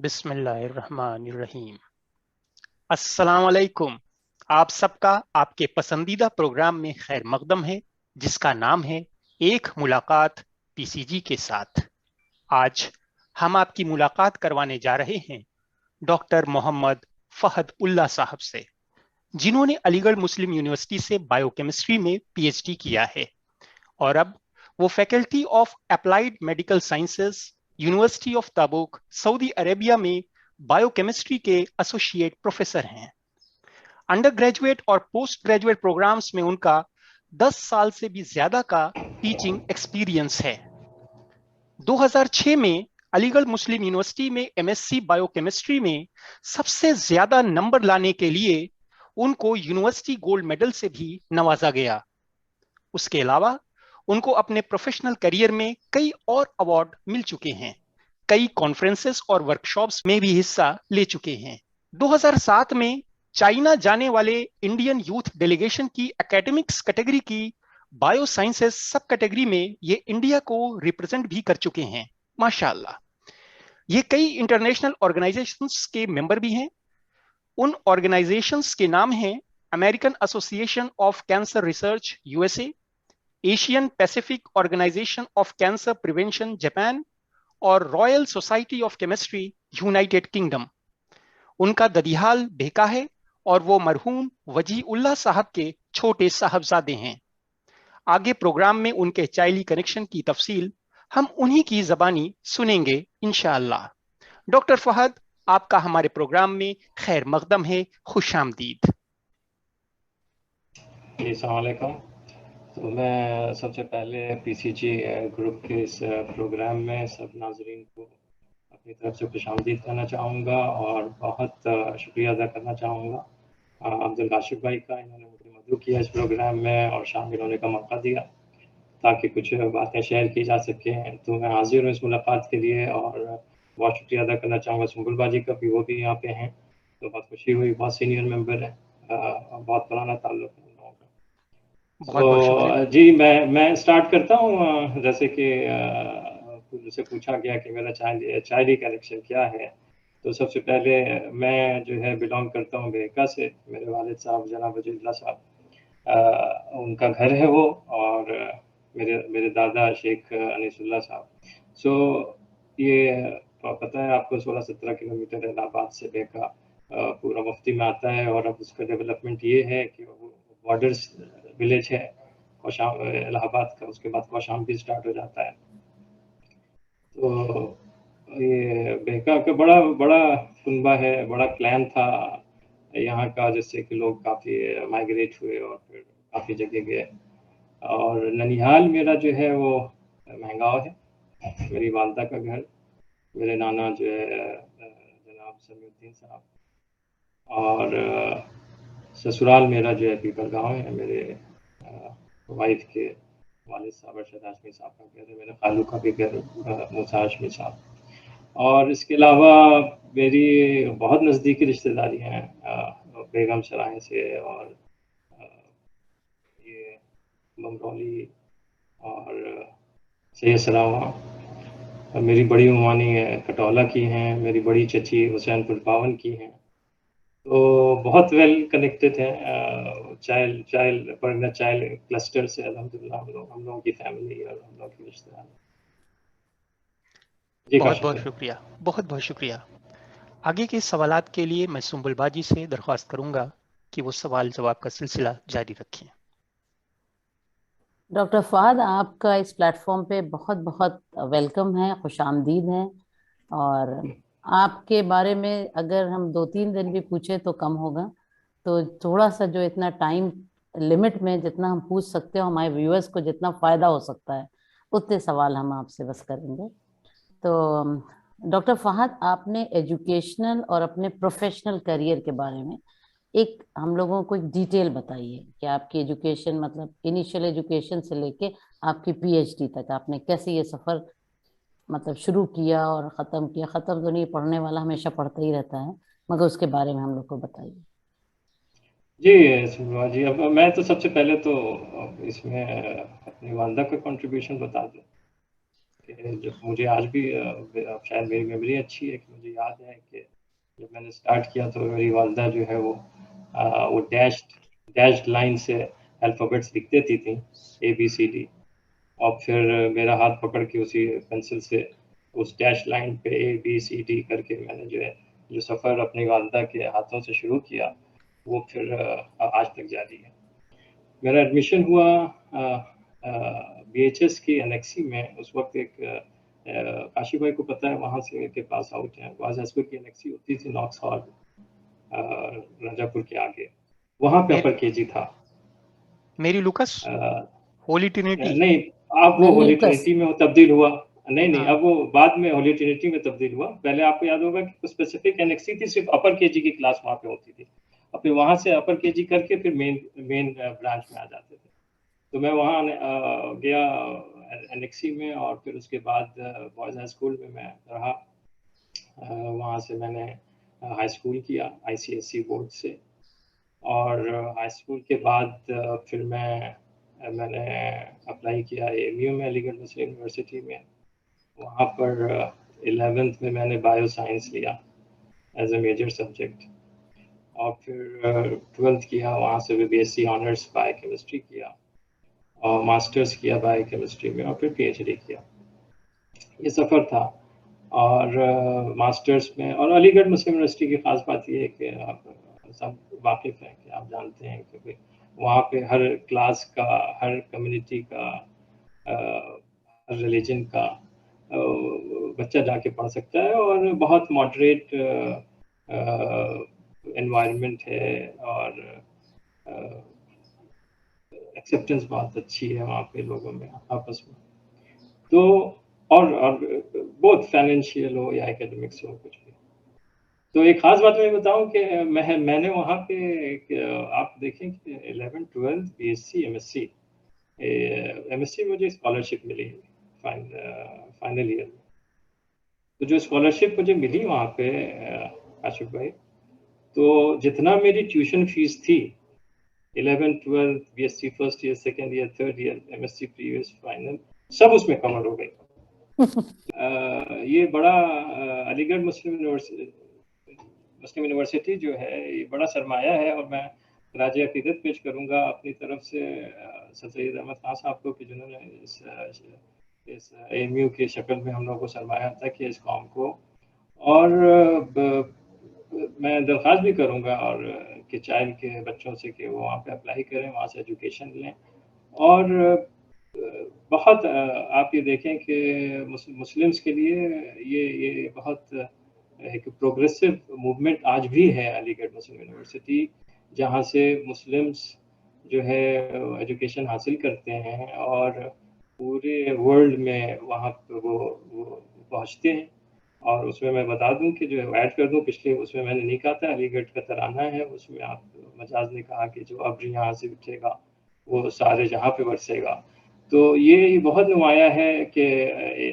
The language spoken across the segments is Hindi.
बिस्मिल्लाहिर्रहमानिर्रहीम। अस्सलाम वालेकुम। आप सबका आपके पसंदीदा प्रोग्राम में खैर मकदम है, जिसका नाम है एक मुलाकात पीसीजी के साथ। आज हम आपकी मुलाकात करवाने जा रहे हैं डॉक्टर मोहम्मद फहद उल्लाह साहब से, जिन्होंने अलीगढ़ मुस्लिम यूनिवर्सिटी से बायोकेमिस्ट्री में पीएचडी किया है और अब वो faculty of applied medical sciences, university of तबूक, Saudi Arabia में बायोकेमिस्ट्री के एसोसिएट प्रोफेसर हैं। अंडर ग्रेजुएट और पोस्ट ग्रेजुएट प्रोग्राम्स में उनका 10 साल से भी ज्यादा का टीचिंग एक्सपीरियंस है। 2006 में अलीगढ़ मुस्लिम यूनिवर्सिटी में एमएससी बायोकेमिस्ट्री में सबसे ज्यादा नंबर लाने के लिए उनको यूनिवर्सिटी गोल्ड मेडल से भी नवाजा गया। उसके अलावा उनको अपने प्रोफेशनल करियर में कई और अवार्ड मिल चुके हैं। कई कॉन्फ्रेंसेस और वर्कशॉप्स में भी हिस्सा ले चुके हैं। 2007 में चाइना जाने वाले इंडियन यूथ डेलीगेशन की एकेडमिक्स कैटेगरी की बायो साइंसेस सब कैटेगरी में ये इंडिया को रिप्रेजेंट भी कर चुके हैं। माशाअल्लाह। ये कई इंटरनेशनल ऑर्गेनाइजेशंस के मेंबर भी हैं। उन ऑर्गेनाइजेशंस के नाम हैं American Association of Cancer Research USA, Asian Pacific Organisation of Cancer Prevention Japan और Royal Society of Chemistry United Kingdom. उनका ददिहाल भेका है और वो मरहूम वजी उल्लाह साहब के छोटे साहबजादे हैं। आगे प्रोग्राम में उनके चाइल्डी कनेक्शन की तफसील हम उन्हीं की जबानी सुनेंगे इंशाअल्लाह। डॉक्टर फहद, आपका हमारे प्रोग्राम में खैर मकदम है, खुशामदीद। जी अस्सलाम वालेकुम। तो मैं सबसे पहले पीसीजी ग्रुप के इस प्रोग्राम में सब नाजरीन को अपनी तरफ से खुशामदीद करना चाहूँगा और बहुत शुक्रिया अदा करना चाहूँगा अब्दुल काशिफ भाई का। इन्होंने मुझे मदऊ किया इस प्रोग्राम में और शामिल होने का मौका दिया ताकि कुछ बातें शेयर की जा सकें। तो मैं हाजिर हूँ इस मुलाकात के लिए और बहुत शुक्रिया अदा करना चाहूँगा सुंबुल बाजी का भी, वो भी यहाँ पे हैं, तो बहुत खुशी हुई। बहुत सीनियर मेंबर है, बहुत पुराना ताल्लुक है। बहुत बहुत शुक्रिया। जी मैं स्टार्ट करता हूँ। जैसे कि मुझसे पूछा गया कि मेरा चाइल्डी कनेक्शन क्या है, तो सबसे पहले मैं जो है बिलोंग करता हूँ बेका से। मेरे वालिद साहब जनाब वजीउल्लाह साहब, उनका घर है वो, और मेरे मेरे दादा शेख अनीसुल्लाह साहब। सो ये पता है आपको 16-17 किलोमीटर इलाहाबाद से बेका पूरा मुफ्ती में आता है। और अब उसका डेवलपमेंट ये है कि वो बॉर्डर्स विलेज है इलाहाबाद का, उसके बाद कौशाम्बी स्टार्ट हो जाता है। तो ये बेका का बड़ा बड़ा कुनबा है, बड़ा क्लैन था यहाँ का, जिससे कि लोग काफ़ी माइग्रेट हुए और फिर काफ़ी जगह गए। और ननिहाल मेरा जो है वो महंगाव है, मेरी वालदा का घर। मेरे नाना जो है जनाब समीउद्दीन साहब, और ससुराल मेरा जो है पीपल गाँव है। मेरे वाइफ के वालिद साहब अरशद हाशमी साहब का घर है। मेरे खालू का भी घर मूसा हाशमी साहब। और इसके अलावा मेरी बहुत नज़दीकी रिश्तेदारियाँ हैं बेगम सराय से, और ये बमरौली और सैयद सरावां। मेरी बड़ी उमानी कटौला की हैं, मेरी बड़ी चची हुसैनपुर पावन की हैं। तो बहुत वेल कनेक्टेड है चाइल्ड क्लस्टर से अल्हम्दुलिल्लाह हम लोगों की फैमिली और हम लोगों की रिश्तेदार। जी बहुत काशिफ बहुत भाई। शुक्रिया, बहुत बहुत शुक्रिया। आगे के सवालात के लिए मैं सुंबुल बाजी से दरख्वास्त करूंगा कि वो सवाल जवाब का सिलसिला जारी रखें। डॉक्टर फहद, आपका इस प्लेटफॉर्म पे बहुत बहुत वेलकम है, खुशामदीद है। और आपके बारे में अगर हम 2-3 दिन भी पूछे तो कम होगा। तो थोड़ा सा जो इतना टाइम लिमिट में जितना हम पूछ सकते हो, हमारे व्यूअर्स को जितना फ़ायदा हो सकता है उतने सवाल हम आपसे बस करेंगे। तो डॉक्टर फहद, आपने एजुकेशनल और अपने प्रोफेशनल करियर के बारे में एक हम लोगों को एक डिटेल बताइए कि आपकी एजुकेशन, मतलब इनिशियल एजुकेशन से लेके आपकी पीएचडी तक आपने कैसे ये सफ़र मतलब शुरू किया और ख़त्म किया। ख़त्म तो नहीं, पढ़ने वाला हमेशा पढ़ता ही रहता है, मगर उसके बारे में हम लोग को बताइए। जी सुबह जी, अब मैं तो सबसे पहले तो इसमें अपनी वालदा का कंट्रीब्यूशन बता दूं कि जब मुझे आज भी शायद मेरी मेमोरी अच्छी है कि मुझे याद है कि जब मैंने स्टार्ट किया तो मेरी वालदा जो है वो डैश्ड लाइन से अल्फ़ाबेट्स लिख देती थी ABCD, और फिर मेरा हाथ पकड़ के उसी पेंसिल से उस डैश लाइन पे ABCD करके मैंने जो सफ़र अपनी वालदा के हाथों से शुरू किया वो फिर आज तक जारी है। मेरा एडमिशन हुआ BHS की NXC में। उस वक्त एक काशी भाई को पता है, वहाँ से के पास आउट है, बॉयज हाई स्कूल की NXC होती थी नॉक्स हॉल राजापुर के आगे, वहाँ पे अपर KG था। मेरी लुकस होली ट्रिनिटी नहीं, अब वो होली ट्रिनिटी में तब्दील हुआ। नहीं, अब वो बाद में होली ट्रिनिटी में तब्दील हुआ। पहले आपको याद होगा कि स्पेसिफिक NXC थी, सिर्फ अपर KG की क्लास वहाँ पे होती थी, और फिर वहाँ से अपर KG करके फिर मेन ब्रांच में आ जाते थे। तो मैं वहाँ गया NXC में, और फिर उसके बाद बॉयज़ हाई स्कूल में मैं रहा। वहाँ से मैंने हाई स्कूल किया ICSE बोर्ड से, और हाई स्कूल के बाद फिर मैंने अप्लाई किया AMU में, अलीगढ़ मुस्लिम यूनिवर्सिटी में। वहाँ पर 11th में मैंने बायो साइंस लिया एज ए मेजर सब्जेक्ट, और फिर 12th किया, वहाँ से भी BSc ऑनर्स बायोकेमिस्ट्री किया, और मास्टर्स किया बायोकेमिस्ट्री में, और फिर PhD किया। ये सफ़र था। और मास्टर्स में, और अलीगढ़ मुस्लिम यूनिवर्सिटी की ख़ास बात ये है कि आप सब वाकिफ़ हैं कि आप जानते हैं कि वहाँ पे हर क्लास का, हर कम्युनिटी का, हर रिलीजन का बच्चा जाके पढ़ सकता है, और बहुत मॉडरेट एनवायरनमेंट है, और एक्सेप्टेंस बहुत अच्छी है वहाँ पे लोगों में आपस में। तो और बहुत फाइनेंशियल हो या एकेडमिक्स हो, कुछ भी। तो एक खास बात मैं बताऊं कि मैंने वहाँ पे आप देखें कि 11th 12th BSc MSc MSc मुझे स्कॉलरशिप मिली फाइनल ईयर में। तो जो स्कॉलरशिप मुझे मिली वहाँ पे आशिफ भाई, तो जितना मेरी ट्यूशन फीस थी 11th 12th BSc first year, second year, third year, MSc previous final, सब उसमें कवर हो गई। ये बड़ा अलीगढ़ मुस्लिम यूनिवर्सिटी जो है ये बड़ा सरमाया है, और मैं राजी अकीदत पेश करूंगा अपनी तरफ से सर सैयद अहमद खान साहब को कि जिन्होंने इस AMU की शक्ल में हम लोगों को सरमाया अता किया इस कौम को। और मैं दरख्वास्त भी करूंगा और कि चाइल्ड के बच्चों से कि वो वहाँ पे अप्लाई करें, वहाँ से एजुकेशन लें। और बहुत आप ये देखें कि मुस्लिम्स के लिए ये बहुत एक प्रोग्रेसिव मूवमेंट आज भी है अलीगढ़ मुस्लिम यूनिवर्सिटी, जहाँ से मुस्लिम्स जो है एजुकेशन हासिल करते हैं और पूरे वर्ल्ड में वहाँ पे वो पहुँचते हैं। और उसमें मैं बता दूं कि जो ऐड कर दूं, पिछले उसमें मैंने नहीं कहा था अलीगढ़ का तराना है, उसमें आप मजाज ने कहा कि जो अब्र यहाँ से उठेगा वो सारे जहाँ पे बरसेगा। तो ये बहुत नुमाया है कि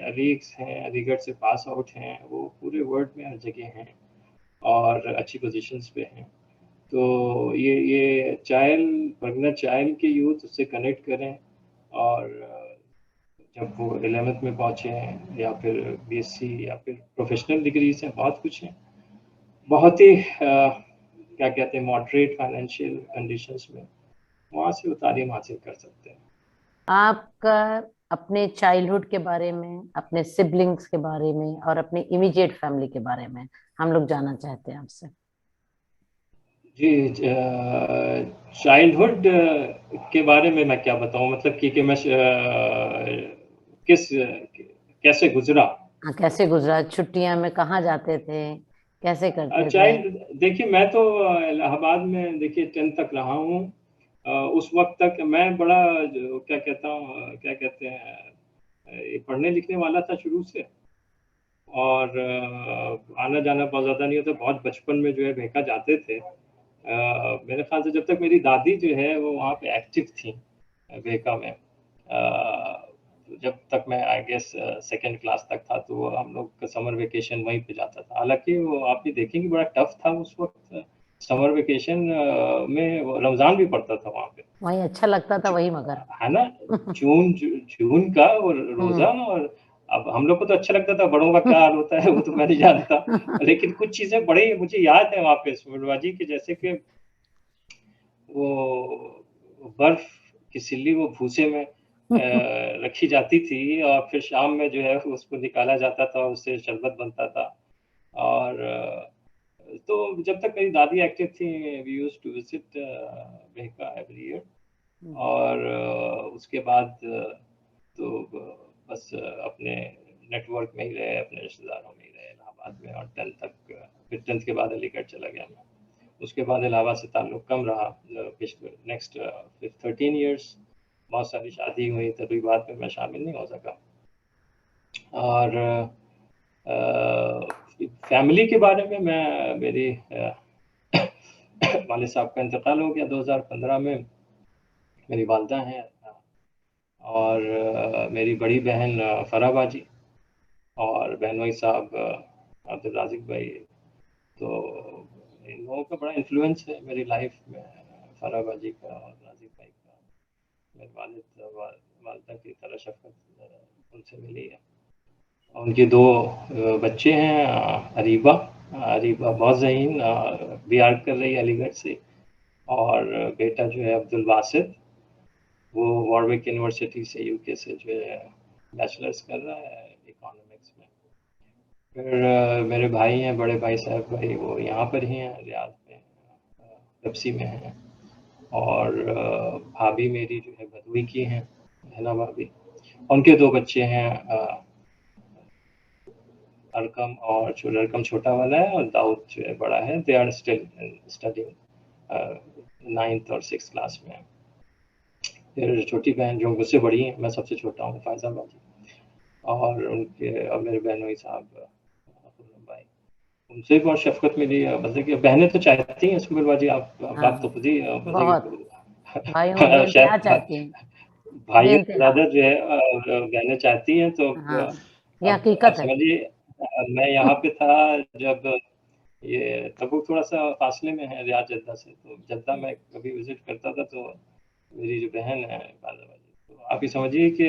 अलीग्स हैं, अलीगढ़ से पास आउट हैं, वो पूरे वर्ल्ड में हर जगह हैं और अच्छी पोजीशंस पे हैं। तो ये चाइल्ड परगना चाइल्ड के यूथ उससे कनेक्ट करें, और जब वो 11th में पहुँचे हैं या फिर BSc या फिर प्रोफेशनल डिग्रीज हैं, बहुत कुछ है, बहुत ही क्या कहते हैं मॉडरेट फाइनेंशियल कंडीशंस में वहाँ से वो तालीम हासिल कर सकते हैं। आपका अपने चाइल्डहुड के बारे में, अपने सिबलिंग्स के बारे में और अपने इमीडिएट फैमिली के बारे में हम लोग जानना चाहते हैं आपसे। जी, चाइल्डहुड के बारे में मैं क्या बताऊं, मतलब कि मैं कैसे गुजरा। हाँ, कैसे गुजरा, छुट्टियां में कहाँ जाते थे, कैसे करते थे? चाइल्ड देखिए, मैं तो इलाहाबाद में देखिए 10th तक रहा हूँ। उस वक्त तक मैं बड़ा क्या कहते हैं पढ़ने लिखने वाला था शुरू से, और आना जाना बहुत ज़्यादा नहीं होता। बहुत बचपन में जो है भेका जाते थे। मेरे ख्याल से जब तक मेरी दादी जो है वो वहाँ पे एक्टिव थी भेका में, जब तक मैं आई गेस सेकेंड क्लास तक था, तो हम लोग का समर वेकेशन वहीं पे जाता था। हालांकि वो आप भी देखेंगे बड़ा टफ था उस वक्त समर वेकेशन में, रमज़ान भी पड़ता था वहाँ पे, वही अच्छा लगता था वही, मगर है ना, जून का और रोज़ा, और अब हम लोग को तो अच्छा लगता था, बड़ों का क्या हाल होता है वो तो मैं नहीं जानता, लेकिन कुछ चीजें बड़ी मुझे याद है वहाँ पे सुबरबाजी की, जैसे कि वो बर्फ की सिल्ली वो भूसे में रखी जाती थी और फिर शाम में जो है उसको निकाला जाता था, उससे शरबत बनता था। और तो जब तक मेरी दादी एक्टिव थी, वी यूज्ड टू विजिट बेहका एवरी ईयर। और उसके बाद तो बस अपने नेटवर्क में ही रहे, अपने रिश्तेदारों में ही रहे इलाहाबाद में, और 10th तक, फिर 10th के बाद अलीगढ़ चला गया मैं। उसके बाद इलाहाबाद से ताल्लुक कम रहा पिछले नेक्स्ट 13 ईयर्स। बहुत सारी शादी हुई, तभी बात में मैं शामिल नहीं हो सका। और फैमिली के बारे में मैं, मेरी वालिद साहब का इंतकाल हो गया 2015 में। मेरी वालदा हैं और मेरी बड़ी बहन फराह बाजी और बहनोई साहब अब्दुल राज़िक भाई। तो इन लोगों का बड़ा इन्फ्लुएंस है मेरी लाइफ में, फराह बाजी का और राज़िक भाई का। मेरे वालिदा की तरह शफ़क़त उनसे मिली है। उनके 2 बच्चे हैं, अरीबा अरीबा बहुत ज़हीन बीआर कर रही है अलीगढ़ से, और बेटा जो है अब्दुल बासित, वो वॉरविक यूनिवर्सिटी से यूके से जो है बैचलर्स कर रहा है इकोनॉमिक्स में। फिर मेरे भाई हैं, बड़े भाई साहब भाई, वो यहाँ पर ही हैं रियाद में, तपसी में हैं। और भाभी मेरी जो है भदोई की हैं, हैना भाभी। उनके 2 बच्चे हैं, अरकम और अरकम छोटा वाला है और दाऊद जो है बड़ा है। They are still studying 9th और 6th क्लास में। फिर छोटी बहन जो मुझसे बड़ी है, मैं सबसे छोटा हूँ, फायजा बाजी। और उनके और मेरे बहनोई साहब भाई, उनसे भी बहुत शफकत मिली है। मतलब कि बहनें तो चाहती हैं सुबरबाजी, आप तो खुद ही बहुत भाइयों में बेनतिहा चाहती हैं, भाइयों से बेनतिहा। ज़्यादा जो है बहनें चाहती हैं। तो हाँ, ये अब हकीकत है। समझिए, मैं यहाँ पे था जब ये तबुक थोड़ा सा फासले में है रियाद जद्दा से, तो जद्दा में कभी विजिट करता था, तो मेरी जो बहन है बालाबाजी, तो आप ही समझिए कि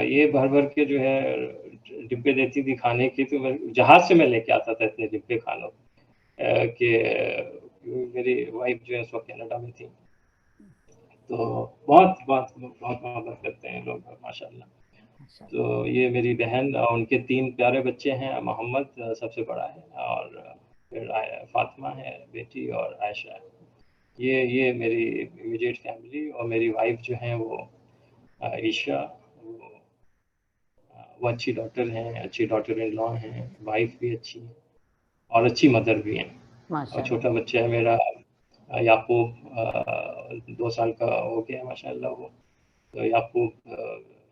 ये भर भर के जो है डिब्बे देती थी खाने की। तो जहाज से मैं लेके आता था इतने डिब्बे खानों कि मेरी वाइफ जो है उस वक्त कनाडा में थी। तो बहुत बहुत बहुत मोहब्बत करते हैं लोग माशाल्लाह। तो ये मेरी बहन और उनके 3 प्यारे बच्चे हैं। मोहम्मद सबसे बड़ा है, और फिर फातिमा है बेटी, और आयशा है। ये मेरी इमीडिएट फैमिली। और मेरी वाइफ जो है वो ईशा, वो अच्छी डॉक्टर हैं, अच्छी डॉक्टर इन लॉ हैं, वाइफ भी अच्छी है और अच्छी मदर भी हैं। और छोटा बच्चा है मेरा याकूब, 2 साल का हो गया माशाल्लाह वो। तो याकूब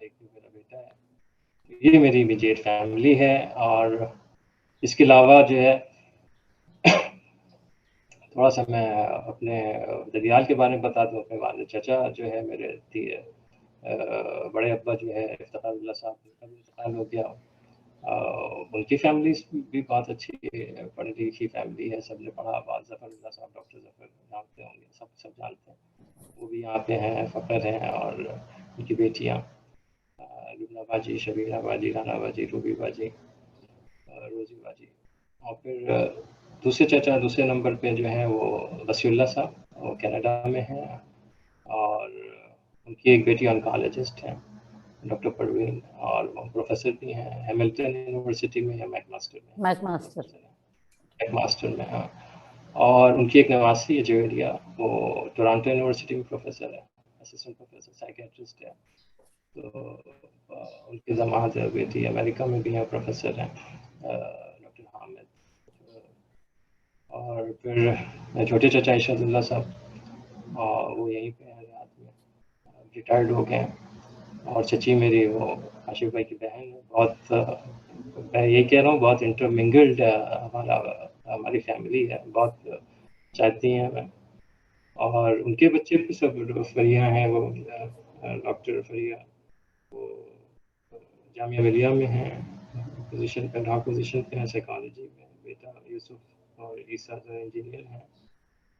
एक मेरा बेटा है। ये मेरी इमीडिएट फैमिली है। और इसके अलावा जो है थोड़ा सा मैं अपने ददियाल के बारे में बता दूँ। अपने वालिद चाचा जो है मेरे बड़े अब्बा जो है इफ्तिखारुल्लाह साहब, उनका भी इंतकाल हो गया। उनकी फैमिली भी बहुत अच्छी पढ़ी लिखी फैमिली है, सबने पढ़ा। ज़फ़रुल्लाह साहब, डॉक्टर ज़फ़र जानते होंगे, सब जानते हैं, वो भी यहाँ पे हैं, फ़खर हैं। और उनकी बेटियाँ लुबना बाजी, शबीना बाजी, राना बाजी, रूबी बाजी, रोज़ी बाजी। और फिर दूसरे चाचा दूसरे नंबर पे जो हैं वो वसीउल्लाह साहब, वो कनाडा में हैं। और उनकी एक बेटी ऑन्कोलॉजिस्ट हैं, डॉक्टर परवीन, और वो प्रोफेसर भी हैं हैमिल्टन यूनिवर्सिटी में, या मैकमास्टर में। हाँ। और उनकी एक नवासी है जवेरिया, वो टोरंटो यूनिवर्सिटी में प्रोफेसर है, असिस्टेंट प्रोफेसर साइकेट्रिस्ट है। तो उनके दामाद बेटी अमेरिका में भी हैं, प्रोफेसर हैं, डॉक्टर हामिद। और फिर छोटे चाचा इशादुल्लाह साहब, और वो यहीं पे हैं रियाद में, रिटायर्ड हो गए हैं। और चची मेरी वो आशिफ भाई की बहन है। बहुत मैं ये कह रहा हूँ, बहुत इंटरमिंगल्ड हमारी फैमिली है, बहुत चाहती हैं हमें। और उनके बच्चे भी सब फरिया हैं, वो डॉक्टर फरिया, वो जामिया मिलिया में हैं, पोजीशन पे, टॉप पोजीशन पे है साइकोलॉजी में। बेटा यूसुफ और ईसा जो इंजीनियर हैं।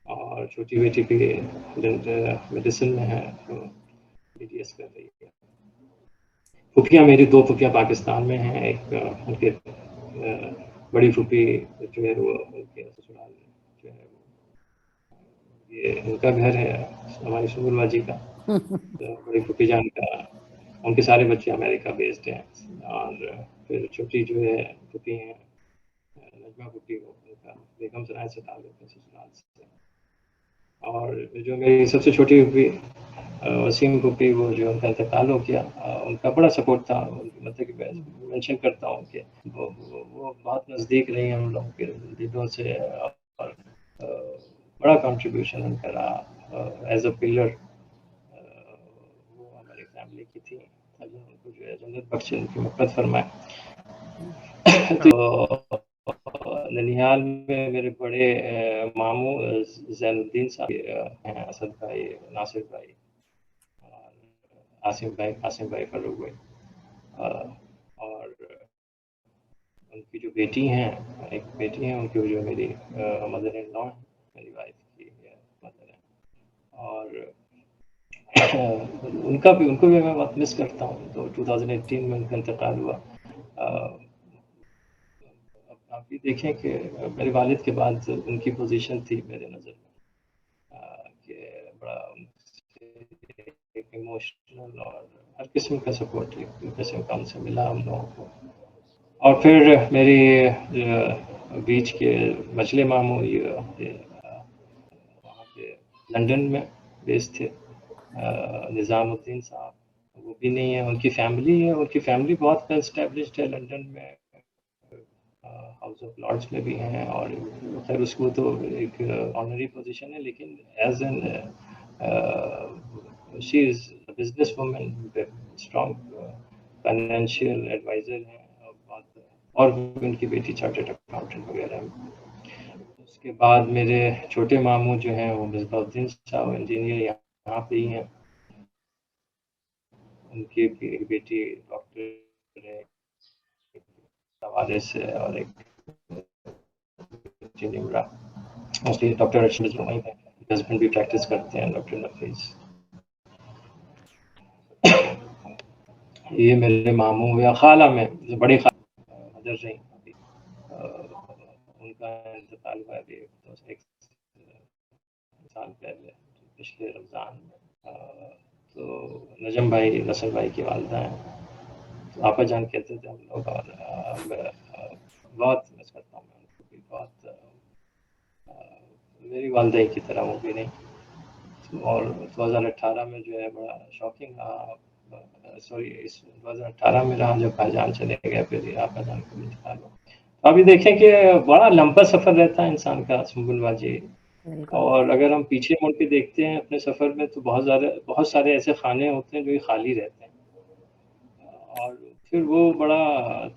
और छोटी बेटी भी मेडिसिन में है, तो BDS कर रही है। फूफियाँ मेरी 2 फूफियाँ पाकिस्तान में हैं। एक उनके बड़ी फूफी जो है वो उनके ससुराल जो है ये उनका घर है हमारी सुगुलवा जी का। तो बड़ी फूफी जान का उनके सारे बच्चे अमेरिका बेस्ड हैं। और फिर छोटी जो है फूफी हैं नजमा फूफी, वो उनका बेगम सराय से ताल्लुक है ससुराल से। और जो मेरी सबसे छोटी फूफी वसीम फूफी, वो जो उनका इंतकाल हो गया, उनका बड़ा सपोर्ट था। मतलब कि मैं मेंशन करता हूँ कि वो बहुत नज़दीक रही हम लोगों के दिलों से। और बड़ा कंट्रीब्यूशन उनका रहा एज अ पिलर। वो हमारी फैमिली की थी। अल्लाह उनको जो है जन्नत बख्शे, उनकी मग़फ़िरत फरमाए। तो ननिहाल में मेरे बड़े मामू ज़ैनुद्दीन साहब हैं, असद भाई, नासिर भाई और आसिम भाई फर्रुख भाई। और उनकी जो बेटी हैं, एक बेटी है उनकी, जो मेरी मदर इन लॉ है, मेरी वाइफ की मदर है। और उनको भी मैं बहुत मिस करता हूँ। तो 2018 में उनका इंतकाल हुआ। अब आप भी देखें कि मेरे वालिद के बाद उनकी पोजीशन थी मेरे नज़र में कि बड़ा एक इमोशनल और हर किस्म का सपोर्ट, एक किस्म का उनसे मिला हम लोगों को। और फिर मेरी बीच के मछले मामू ये वहाँ पे लंदन में बेस थे, निज़ामुद्दीन साहब, वो भी नहीं है। उनकी फैमिली है, उनकी फैमिली बहुत वेल एस्टेब्लिश्ड है लंदन में, हाउस ऑफ लॉर्ड्स में भी हैं। और खैर उसको तो एक ऑनरी पोजीशन है, लेकिन as an she is business woman, strong financial adviser हैं। और उनकी बेटी चार्टर्ड अकाउंटेंट वगैरह हैं। उसके बाद मेरे छोटे मामू जो हैं वो मिसबाउद्दीन साहब इंजीनियर यहाँ पे ही हैं। उनकी एक बेटी डॉक्टर है हवाले से, और एक निमरा, मोस्टली डॉक्टर रशीद वहीं है। हस्बैंड भी प्रैक्टिस करते हैं, डॉक्टर नफीस। ये मेरे मामू या खाला में बड़ी खाला मदर रही अभी, उनका इंतकाल हुआ अभी तो एक साल पहले, पिछले रमज़ान में। तो नजम भाई, नसर भाई की वालदा हैं, तो आपा जान कहते थे हम लोग। और बहुत मिस करता हूँ मैं उनको भी बहुत। मेरी वालदा की तरह वो भी नहीं। और 2018 में जो है बड़ा शॉकिंग रहा, सॉरी इस 2018 में रहा जब भाईजान चले गए, फिर आपा जान को भी इंतकाल हुआ। तो अभी देखें कि बड़ा लंबा सफ़र रहता है इंसान का सुंबुलवा जी। और अगर हम पीछे मुड़ के देखते हैं अपने सफ़र में, तो बहुत सारे ऐसे खाने होते हैं जो खाली रहते हैं। और फिर वो बड़ा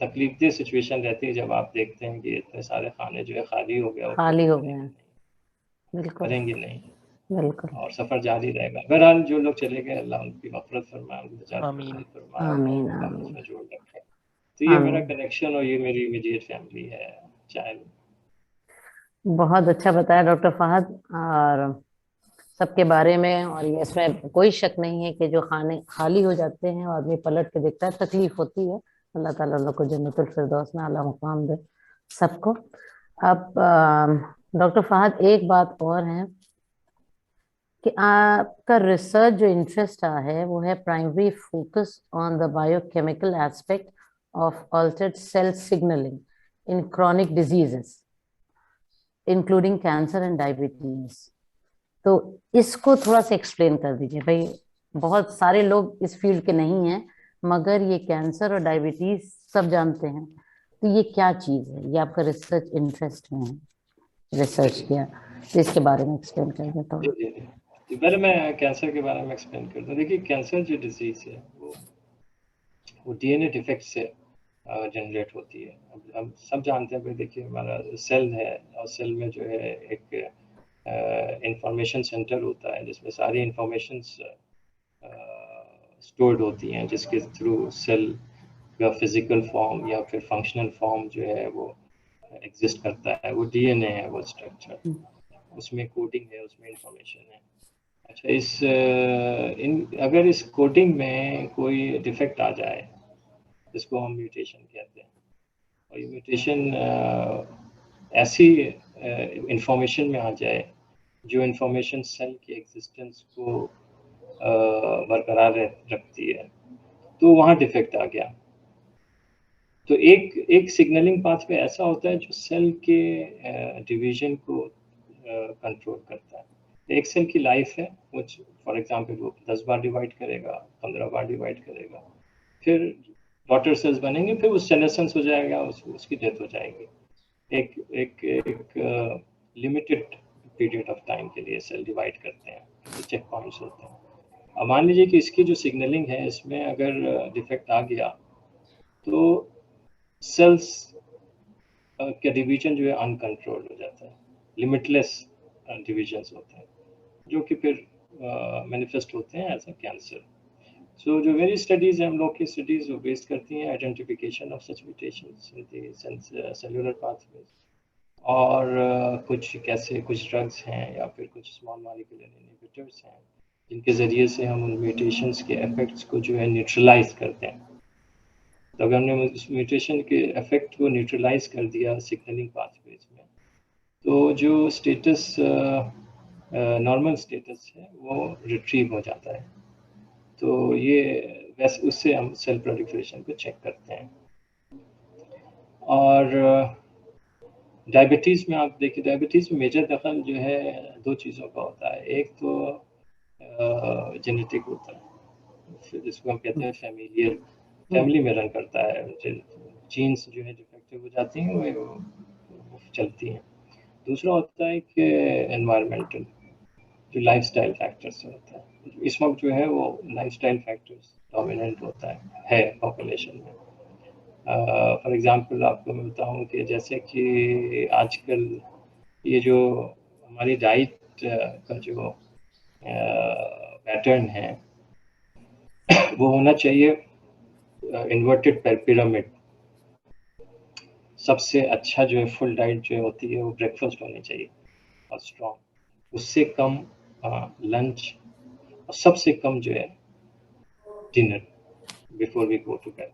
तकलीफदेह सिचुएशन रहती है जब आप देखते हैं कि इतने सारे खाने जो है खाली हो गया, खाली हो गए हैं, बिल्कुल करेंगे नहीं, बिल्कुल। और सफ़र जारी रहेगा। बहरहाल जो लोग चले गए, अल्लाह उनकी मग़फ़िरत फरमाए, उनकी जात आमीन। नसीब फरमाए, आमीन अल्लाह आमीन उसमें जोड़ रखे। तो ये मेरा आमीन। कनेक्शन और ये मेरी इमीडिएट फैमिली है चाइल्ड। बहुत अच्छा बताया डॉक्टर फहद, और सबके बारे में। और ये इसमें कोई शक नहीं है कि जो खाने खाली हो जाते हैं और आदमी पलट के देखता है, तकलीफ होती है। अल्लाह ताला उन लोग को जन्नतुल फिरदौस में आला मुकाम दे सबको। अब डॉक्टर फहद, एक बात और है कि आपका रिसर्च जो इंटरेस्ट रहा है वो है primary focus on the biochemical aspect of altered cell signalling in chronic diseases including cancer and diabetes. तो इसको थोड़ा सा एक्सप्लेन कर दीजिए भाई। बहुत सारे लोग इस फील्ड के नहीं हैं, मगर ये कैंसर और डायबिटीज सब जानते हैं। तो ये क्या चीज है, ये आपका रिसर्च इंटरेस्ट में है, रिसर्च किया, तो इसके बारे में एक्सप्लेन कर दे जी थोड़ा। जी जी, पहले मैं कैंसर के बारे में एक्सप्लेन कर दूँ। देखिए, कैंसर जो डिजीज़ है वो डीएनए डिफेक्ट से जनरेट होती है। अब हम सब जानते हैं भाई, देखिए हमारा सेल है, और सेल में जो है एक इंफॉर्मेशन सेंटर होता है जिसमें सारी इंफॉर्मेशंस स्टोर्ड होती हैं, जिसके थ्रू सेल का फिजिकल फॉर्म या फिर फंक्शनल फॉर्म जो है वो एग्जिस्ट करता है। वो डीएनए है, वो स्ट्रक्चर, उसमें कोडिंग है, उसमें इंफॉर्मेशन है। अच्छा, अगर इस कोडिंग में कोई डिफेक्ट आ जाए, जिसको हम म्यूटेशन कहते हैं। और ये म्यूटेशन ऐसी इंफॉर्मेशन में आ जाए जो इंफॉर्मेशन सेल की एग्जिस्टेंस को बरकरार रखती है, तो वहाँ डिफेक्ट आ गया। तो एक सिग्नलिंग पाथवे ऐसा होता है जो सेल के डिवीजन को कंट्रोल करता है। एक सेल की लाइफ है, कुछ फॉर एग्जांपल वो 10 बार डिवाइड करेगा, 15 बार डिवाइड करेगा, फिर डॉटर सेल्स बनेंगे, फिर वो सेनेसेंस हो जाएगा, उसकी डेथ हो जाएगी। एक लिमिटेड पीरियड ऑफ टाइम के लिए सेल डिवाइड करते हैं, तो चेक पॉइंट्स होते हैं। अब मान लीजिए कि इसकी जो सिग्नलिंग है, इसमें अगर डिफेक्ट आ गया तो सेल्स का डिवीजन जो है अनकंट्रोल्ड हो जाता है, लिमिटलेस डिविजन्स होते हैं, जो कि फिर मैनिफेस्ट होते हैं एज अ कैंसर। सो जो वेरी स्टडीज हैं, हम लोग की स्टडीज वो बेस्ड करती हैं identification of such mutations in the cellular pathways, और कुछ ड्रग्स हैं या फिर कुछ स्मॉल मॉलिक्यूलर इनहिबिटर्स हैं जिनके ज़रिए से हम उन म्यूटेशंस के इफेक्ट्स को जो है न्यूट्रलाइज करते हैं। तो अगर हमने उस म्यूटेशन के इफेक्ट को न्यूट्रलाइज कर दिया सिग्नलिंग पाथवेज में, तो जो स्टेटस नॉर्मल स्टेटस है वो रिट्रीव हो जाता है। तो ये वैसे उससे हम सेल प्रोलिफरेशन को चेक करते हैं। और डायबिटीज़ में आप देखिए, डायबिटीज़ में मेजर दखल जो है 2 चीज़ों का होता है। एक तो जेनेटिक होता है, जिसको हम कहते हैं फैमिलियल, फैमिली में रन करता है, जीन्स जो है डिफेक्टिव हो जाती हैं वो चलती हैं। दूसरा होता है कि एनवायरमेंटल, जो लाइफस्टाइल फैक्टर्स होता है। इस वक्त जो है वो लाइफस्टाइल फैक्टर्स डोमिनेंट होता है पॉपुलेशन में। फॉर एग्जांपल आपको मैं बताऊं कि जैसे कि आजकल ये जो हमारी डाइट का जो पैटर्न है वो होना चाहिए इन्वर्टेड पिरामिड। सबसे अच्छा जो है फुल डाइट जो होती है वो ब्रेकफास्ट होनी चाहिए और स्ट्रॉन्ग, उससे कम लंच, और सबसे कम जो है dinner before we go to bed.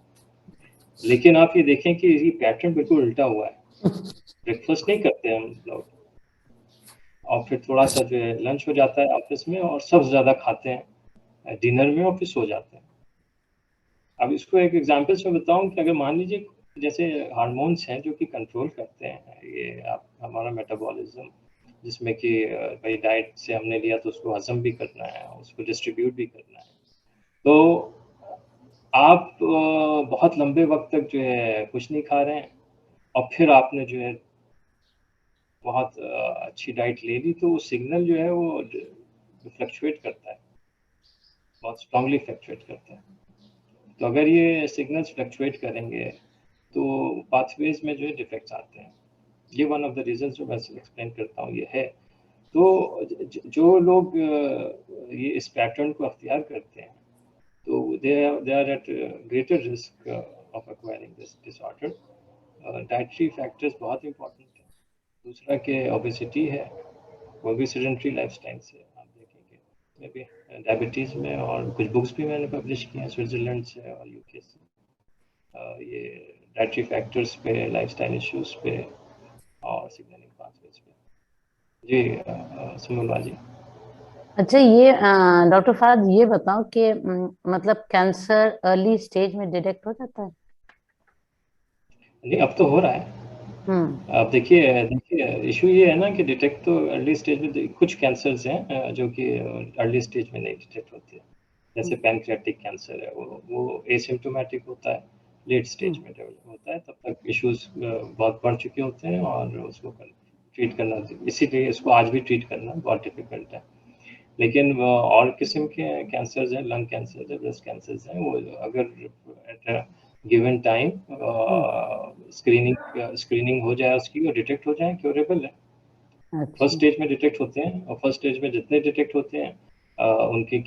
लेकिन आप ये देखें कि ये पैटर्न बिल्कुल उल्टा हुआ है। ब्रेकफास्ट नहीं करते हम लोग, और फिर थोड़ा सा जो है लंच हो जाता है ऑफिस में, और सबसे ज़्यादा खाते हैं डिनर में और फिर सो जाते हैं। अब इसको एक एग्जांपल से बताऊं कि अगर मान लीजिए जैसे हार्मोन्स हैं जो कि कंट्रोल करते हैं ये आप हमारा मेटाबॉलिज्म, जिसमें कि भाई डाइट से हमने लिया तो उसको हजम भी करना है, उसको डिस्ट्रीब्यूट भी करना है। तो आप बहुत लंबे वक्त तक जो है कुछ नहीं खा रहे हैं, और फिर आपने जो है बहुत अच्छी डाइट ले ली, तो सिग्नल जो है वो फ्लक्चुएट करता है, बहुत स्ट्रांगली फ्लक्चुएट करता है। तो अगर ये सिग्नल्स फ्लक्चुएट करेंगे तो पाथवेज में जो है डिफेक्ट्स आते हैं। ये वन ऑफ द रीजंस जो मैं एक्सप्लेन करता हूँ ये है। तो जो लोग ये इस पैटर्न को अख्तियार करते हैं, तो they are at greater risk of acquiring this disorder. Dietary factors बहुत इंपॉर्टेंट है। दूसरा के ओबेसिटी है, वो भी सेडेंटरी लाइफस्टाइल से आप देखेंगे, इसमें भी डायबिटीज़ में, और कुछ बुक्स भी मैंने पब्लिश किए हैं स्विट्ज़रलैंड से और यूके से, ये डाइटरी फैक्टर्स पे, लाइफस्टाइल इश्यूज पे और सिग्नलिंग पाथवेज पे। जी सुमनवा जी। अच्छा, ये डॉक्टर फहद ये बताओ कि मतलब कैंसर अर्ली स्टेज में डिटेक्ट हो जाता है? नहीं, अब तो हो रहा है। अब देखिए इशू ये है ना कि डिटेक्ट तो अर्ली स्टेज में कुछ कैंसर्स हैं जो कि अर्ली स्टेज में नहीं डिटेक्ट होती है। जैसे पैनक्रियाटिक कैंसर है, वो एसिम्प्टोमेटिक होता है, लेट स्टेज में डेवलप होता है, तब तक इश्यूज बहुत बढ़ चुके होते हैं और उसको ट्रीट करना, इसीलिए इसको आज भी ट्रीट करना बहुत डिफिकल्ट है। लेकिन और किस्म के कैंसर्स हैं, लंग कैंसर है, ब्रेस्ट कैंसर्स हैं, वो अगर एट गिवन टाइम स्क्रीनिंग हो जाए उसकी और डिटेक्ट हो जाए, क्योरेबल है। फर्स्ट स्टेज में डिटेक्ट होते हैं, और फर्स्ट स्टेज में जितने डिटेक्ट होते हैं उनकी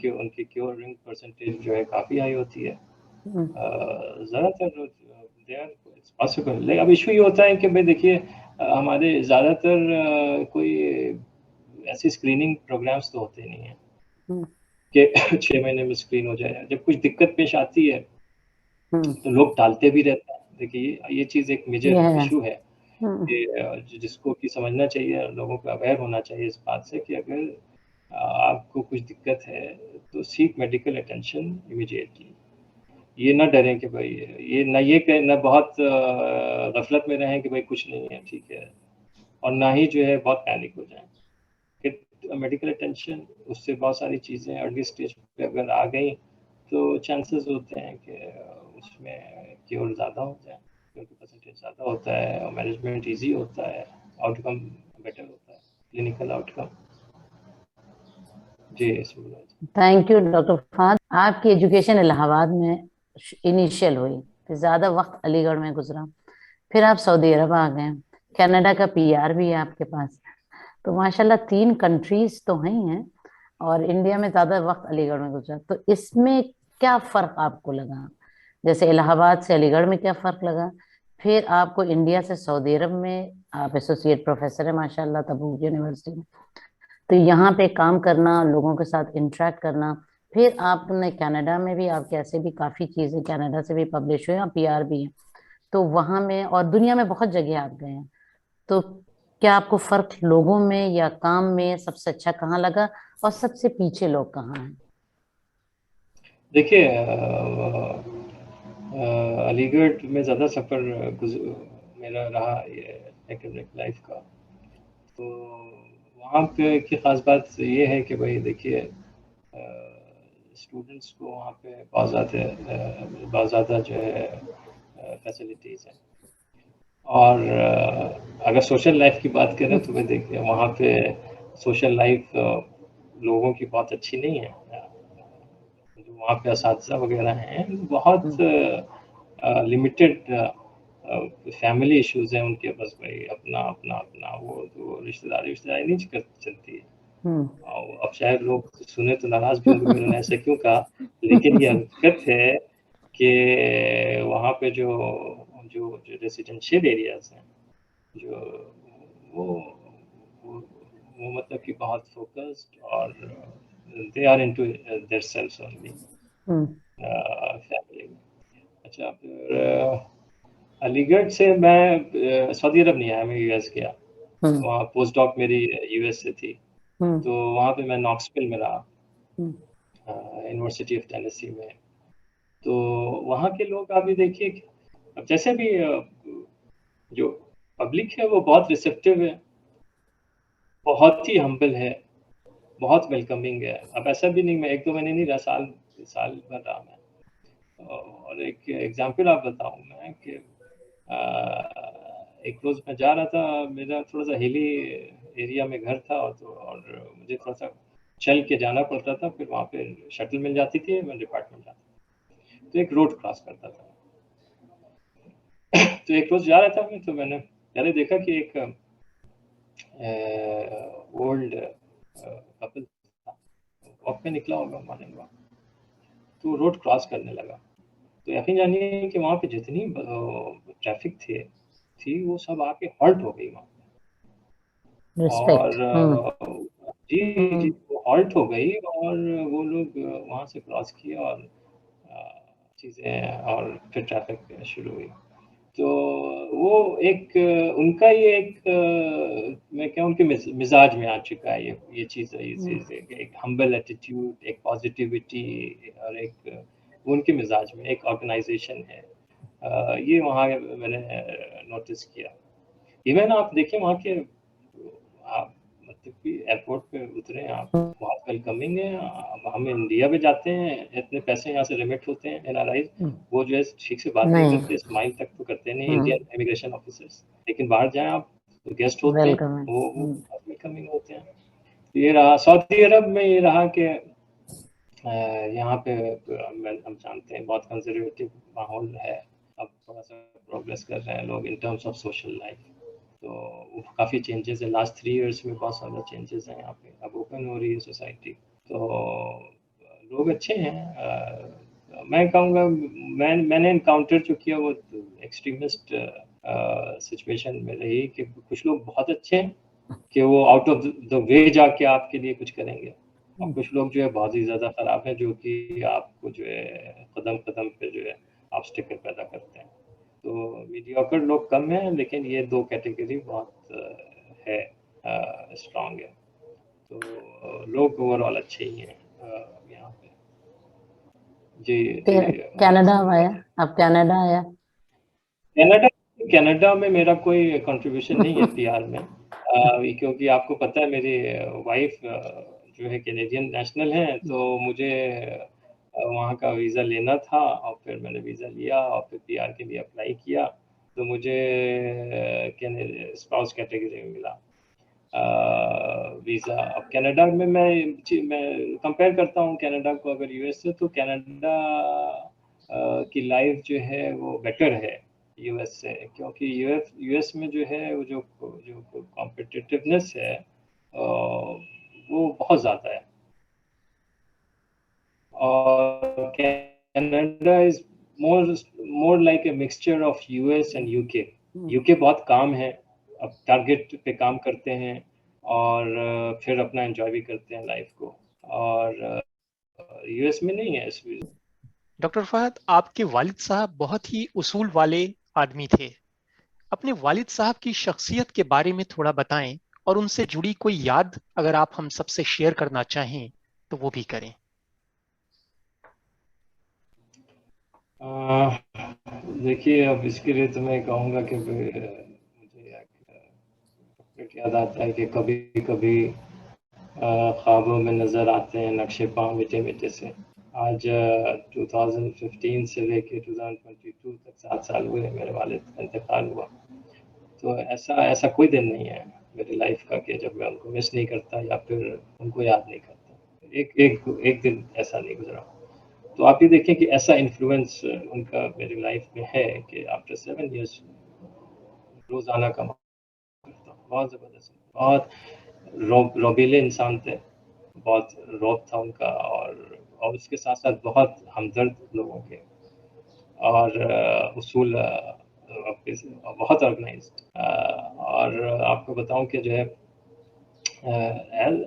क्योरिंग परसेंटेज जो है काफ़ी हाई होती है। ज़्यादातर इट्स पॉसिबल। लेकिन अब इशू ये होता है कि भाई देखिए हमारे ज़्यादातर कोई ऐसी स्क्रीनिंग प्रोग्राम्स तो होते नहीं हैं कि 6 महीने में स्क्रीन हो जाए। जब कुछ दिक्कत पेश आती है तो लोग टालते भी रहते हैं। देखिए ये चीज़ एक मेजर ये है। इशू है कि जिसको कि समझना चाहिए, लोगों को अवेयर होना चाहिए इस बात से कि अगर आपको कुछ दिक्कत है तो सीक मेडिकल अटेंशन इमीडिएटली। ये ना डरें कि भाई ये ना बहुत गफलत में रहें कि भाई कुछ नहीं है, ठीक है, और ना ही जो है बहुत पैनिक हो जाएं। फिर मेडिकल अटेंशन, उससे बहुत सारी चीज़ें अर्ली स्टेज पे अगर आ गई तो चांसेस होते हैं कि उसमें क्योर ज़्यादा हो जाए, क्योर का परसेंटेज ज़्यादा होता है और मैनेजमेंट ईजी होता है, आउटकम बेटर होता है, क्लिनिकल आउटकम। जी थैंक यू डॉक्टर फहद। आपकी एजुकेशन इलाहाबाद में इनिशियल हुई, फिर ज़्यादा वक्त अलीगढ़ में गुजरा, फिर आप सऊदी अरब आ गए, कनाडा का पीआर भी है आपके पास, तो माशाल्लाह 3 कंट्रीज तो हैं, और इंडिया में ज़्यादा वक्त अलीगढ़ में गुजरा। तो इसमें क्या फ़र्क आपको लगा? जैसे इलाहाबाद से अलीगढ़ में क्या फ़र्क लगा? फिर आपको इंडिया से सऊदी अरब में, आप एसोसिएट प्रोफेसर है माशाल्लाह तबूक यूनिवर्सिटी में, तो यहाँ पे काम करना, लोगों के साथ इंटरेक्ट करना, फिर आपने कनाडा में भी, आप कैसे भी काफ़ी चीज़ें कनाडा से भी पब्लिश हुई, पीआर भी है, तो वहाँ में और दुनिया में बहुत जगह आप गए हैं, तो क्या आपको फर्क लोगों में या काम में सबसे अच्छा कहाँ लगा, और सबसे पीछे लोग कहाँ हैं? देखिए अलीगढ़ में ज़्यादा सफ़र मेरा रहा ये एकेडमिक लाइफ का, तो वहाँ पे की ख़ास बात ये है कि भाई देखिए स्टूडेंट्स को वहाँ पे बहुत ज़्यादा जो है फैसिलिटीज़ हैं। और अगर सोशल लाइफ की बात करें तो भाई देखिए वहाँ पे सोशल लाइफ लोगों की बहुत अच्छी नहीं है। जो वहाँ पे असातिज़ा वगैरह हैं बहुत लिमिटेड फैमिली इश्यूज़ हैं उनके, बस भाई अपना अपना अपना वो रिश्तेदारी नहीं चलती है। अब शायद लोग सुने तो नाराज़ भी होंगे उन्होंने ऐसा क्यों कहा, लेकिन ये हकीकत है कि वहाँ पे जो रेजिडेंशियल एरियाज़ हैं, जो वो वो वो मतलब कि बहुत फ़ोकस्ड और they are into theirselves only family में। अच्छा, फिर अलीगढ़ से मैं सऊदी अरब नहीं आया, मैं यूएस गया। वहाँ पोस्ट डॉक मेरी यूएस से थी, तो वहाँ पे मैं नॉक्सविल में रहा, यूनिवर्सिटी ऑफ टेनेसी में। तो वहाँ के लोग अभी देखिए, अब जैसे भी जो पब्लिक है वो बहुत रिसेप्टिव है, बहुत ही हम्बल है, बहुत वेलकमिंग है। अब ऐसा भी नहीं, मैं 1-2 महीने नहीं रहा, साल भर रहा मैं। और एक एग्जांपल आप बताऊँ मैं कि एक रोज़ मैं जा रहा था, मेरा थोड़ा-सा हिली एरिया में घर था, और मुझे थोड़ा-सा चल के जाना पड़ता था, फिर वहाँ पे शटल मिल जाती थी, मैं डिपार्टमेंट जाता था। तो एक रोड क्रॉस करता था। तो एक रोज़ जा रहा था मैं, तो मैंने पहले देखा कि एक ओल्ड कपल था, वॉक पे निकला होगा मॉर्निंग वॉक, तो रोड क्रॉस करने लगा। तो यकीन जानिए कि वहाँ पे जितनी ट्रैफिक थी वो सब आके हॉल्ट हो गई वहाँ पे। रिस्पेक्ट। और जी, वो हॉल्ट हो गई, और वो लोग वहाँ से क्रॉस किए, और चीज़ें, और फिर ट्रैफिक शुरू हुई। तो वो एक उनका ये एक मैं क्या उनके मिजाज में आ चुका है ये चीज़ एक हम्बल एटीट्यूड, एक पॉजिटिविटी, और एक उनके मिजाज में एक ऑर्गेनाइजेशन है। ये वहाँ मैंने नोटिस किया। इवन आप देखिए वहाँ के, आप मतलब कि एयरपोर्ट पे उतरे आप, बहुत वेलकमिंग है। अब हम इंडिया में जाते हैं, इतने पैसे यहाँ से रिमिट होते हैं एनआरआई, वो जो है ठीक से बात नहीं करते, स्माइल तक तो करते नहीं इंडियन इमिग्रेशन ऑफिसर्स, लेकिन बाहर जाएं आप तो गेस्ट होते हैं, वो बहुत वेलकमिंग होते हैं। ये रहा सऊदी अरब में, ये रहा कि यहाँ पे हम जानते हैं बहुत कंजर्वेटिव माहौल है। अब थोड़ा सा प्रोग्रेस कर रहे हैं लोग in terms of social life, तो काफ़ी चेंजेस है लास्ट 3 इयर्स में, बहुत सारा चेंजेस हैं यहाँ पे, अब ओपन हो रही है सोसाइटी, तो लोग अच्छे हैं। मैं कहूँगा मैंने इनकाउंटर जो किया वो एक्सट्रीमिस्ट सिचुएशन में रही कि कुछ लोग बहुत अच्छे हैं कि वो आउट ऑफ द वे जाके आपके लिए कुछ करेंगे, और कुछ लोग जो है बहुत ही ज़्यादा ख़राब हैं, जो कि आपको जो है कदम-कदम पे जो है ऑब्स्टिकल पैदा करते हैं। तो मीडियोकर लोग कम हैं, लेकिन ये 2 कैटेगरी बहुत है स्ट्रांग है। तो लोग ओवरऑल अच्छे ही हैं यहाँ पे। जी कनाडा आया, अब कनाडा आया। कनाडा में मेरा कोई कंट्रीब्यूशन नहीं है पीआर में, क्योंकि आपको पता है मेरी वाइफ जो है कैनेडियन नेशनल है, तो मुझे वहाँ का वीज़ा लेना था और फिर मैंने वीज़ा लिया और फिर पीआर के लिए अप्लाई किया, तो मुझे स्पाउस कैटेगरी में मिला वीज़ा। अब कनाडा में मैं कंपेयर करता हूँ कनाडा को अगर यूएस से, तो कनाडा की लाइफ जो है वो बेटर है यूएस से, क्योंकि यूएस में जो है वो जो कॉम्पिटिटिवनेस है वो बहुत ज़्यादा है, और Canada is more like a mixture of US and UK. UK बहुत काम है, अब टारगेट पे काम करते हैं और फिर अपना एंजॉय भी करते हैं लाइफ को, और यूएस में नहीं है इस। डॉक्टर फहद, आपके वालिद साहब बहुत ही उसूल वाले आदमी थे। अपने वालिद साहब की शख्सियत के बारे में थोड़ा बताएं, और उनसे जुड़ी कोई याद अगर आप हम सबसे शेयर करना चाहें तो वो भी करें। देखिए, अब इसके लिए तो मैं कहूँगा कि मुझे याद आता है कि कभी-कभी ख्वाबों में नज़र आते हैं नक्शे पाँव मीठे-मीठे से। आज 2015 से लेके 2022 तक 7 साल हुए मेरे वालिद का इंतकाल हुआ। तो ऐसा कोई दिन नहीं है मेरी लाइफ का कि जब मैं उनको मिस नहीं करता या फिर उनको याद नहीं करता। एक दिन ऐसा नहीं गुज़रा। तो आप ये देखें कि ऐसा इन्फ्लुएंस उनका मेरी लाइफ में है कि आफ्टर 7 इयर्स रोज़ाना का बहुत ज़बरदस्त, बहुत रौबीले इंसान थे, बहुत रौब था उनका, और उसके साथ-साथ बहुत हमदर्द लोगों के, और उसूल बहुत ऑर्गेनाइज्ड। और आपको बताऊँ कि जो है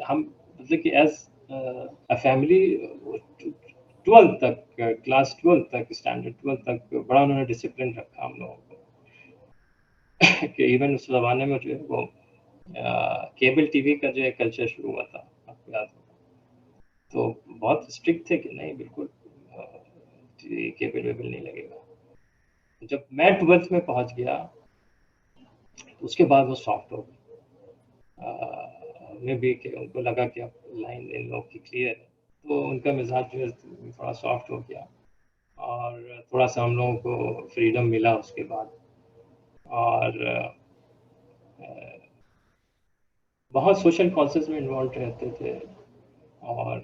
हम मतलब कि एज़ अ फैमिली 12th तक, क्लास 12th तक, स्टैंडर्ड 12th तक बड़ा उन्होंने डिसिप्लिन रखा हम लोगों को कि इवन उस ज़माने में जो है वो केबल टीवी का जो है कल्चर शुरू हुआ था, आपको याद होगा। तो बहुत स्ट्रिक्ट थे कि नहीं बिल्कुल केबल वेबल नहीं लगेगा। जब मैं 12th में पहुंच गया तो उसके बाद वो सॉफ्ट हो गई। मे बी कि उनको लगा कि अब लाइन इन लोग की क्लियर है, तो उनका मिजाज जो है थोड़ा सॉफ्ट हो गया, और थोड़ा सा हम लोगों को फ्रीडम मिला उसके बाद। और बहुत सोशल कॉजेज़ में इन्वॉल्व रहते थे, और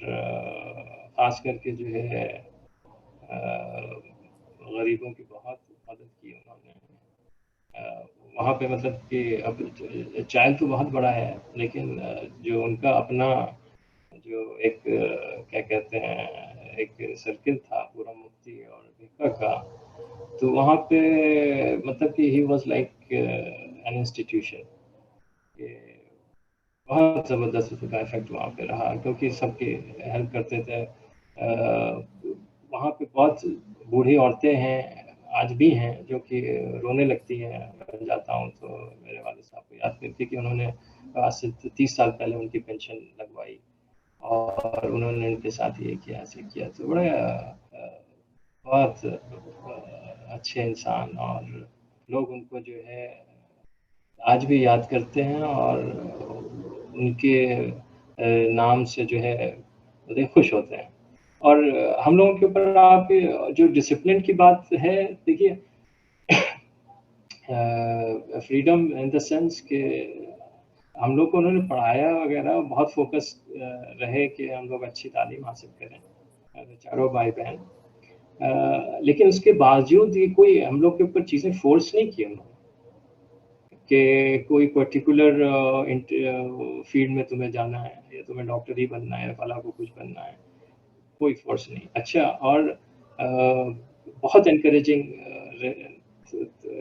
ख़ास करके जो है गरीबों की बहुत मदद की उन्होंने। वहाँ पे मतलब कि अब चाइल्ड तो बहुत बड़ा है, लेकिन जो उनका अपना जो एक क्या कहते हैं एक सर्किल था पूरा मुफ्ती और भिक्का का, तो वहाँ पे मतलब कि he was like an institution. बहुत ज़बरदस्त उसका इफेक्ट वहाँ पे रहा, क्योंकि सबकी हेल्प करते थे। वहाँ पे बहुत बूढ़ी औरतें हैं, आज भी हैं, जो कि रोने लगती हैं। मैं जाता हूँ तो मेरे वालिद साहब को याद करती कि उन्होंने आज से 30 साल पहले उनकी पेंशन लगवाई, और उन्होंने उनके साथ ये किया, ऐसे किया। तो बड़े बहुत अच्छे इंसान, और लोग उनको जो है आज भी याद करते हैं, और उनके नाम से जो है बड़े खुश होते हैं। और हम लोगों के ऊपर आपके जो डिसिप्लिन की बात है, देखिए फ्रीडम इन द सेंस कि हम लोग को उन्होंने पढ़ाया वगैरह, बहुत फोकस रहे कि हम लोग अच्छी तालीम हासिल करें, चारों भाई बहन। लेकिन उसके बावजूद ये कोई हम लोग के ऊपर चीज़ें फोर्स नहीं की उन्होंने कि कोई पर्टिकुलर फील्ड में तुम्हें जाना है, या तुम्हें डॉक्टर ही बनना है, या फला को कुछ बनना है, कोई फोर्स नहीं। अच्छा, और बहुत एनकरेजिंग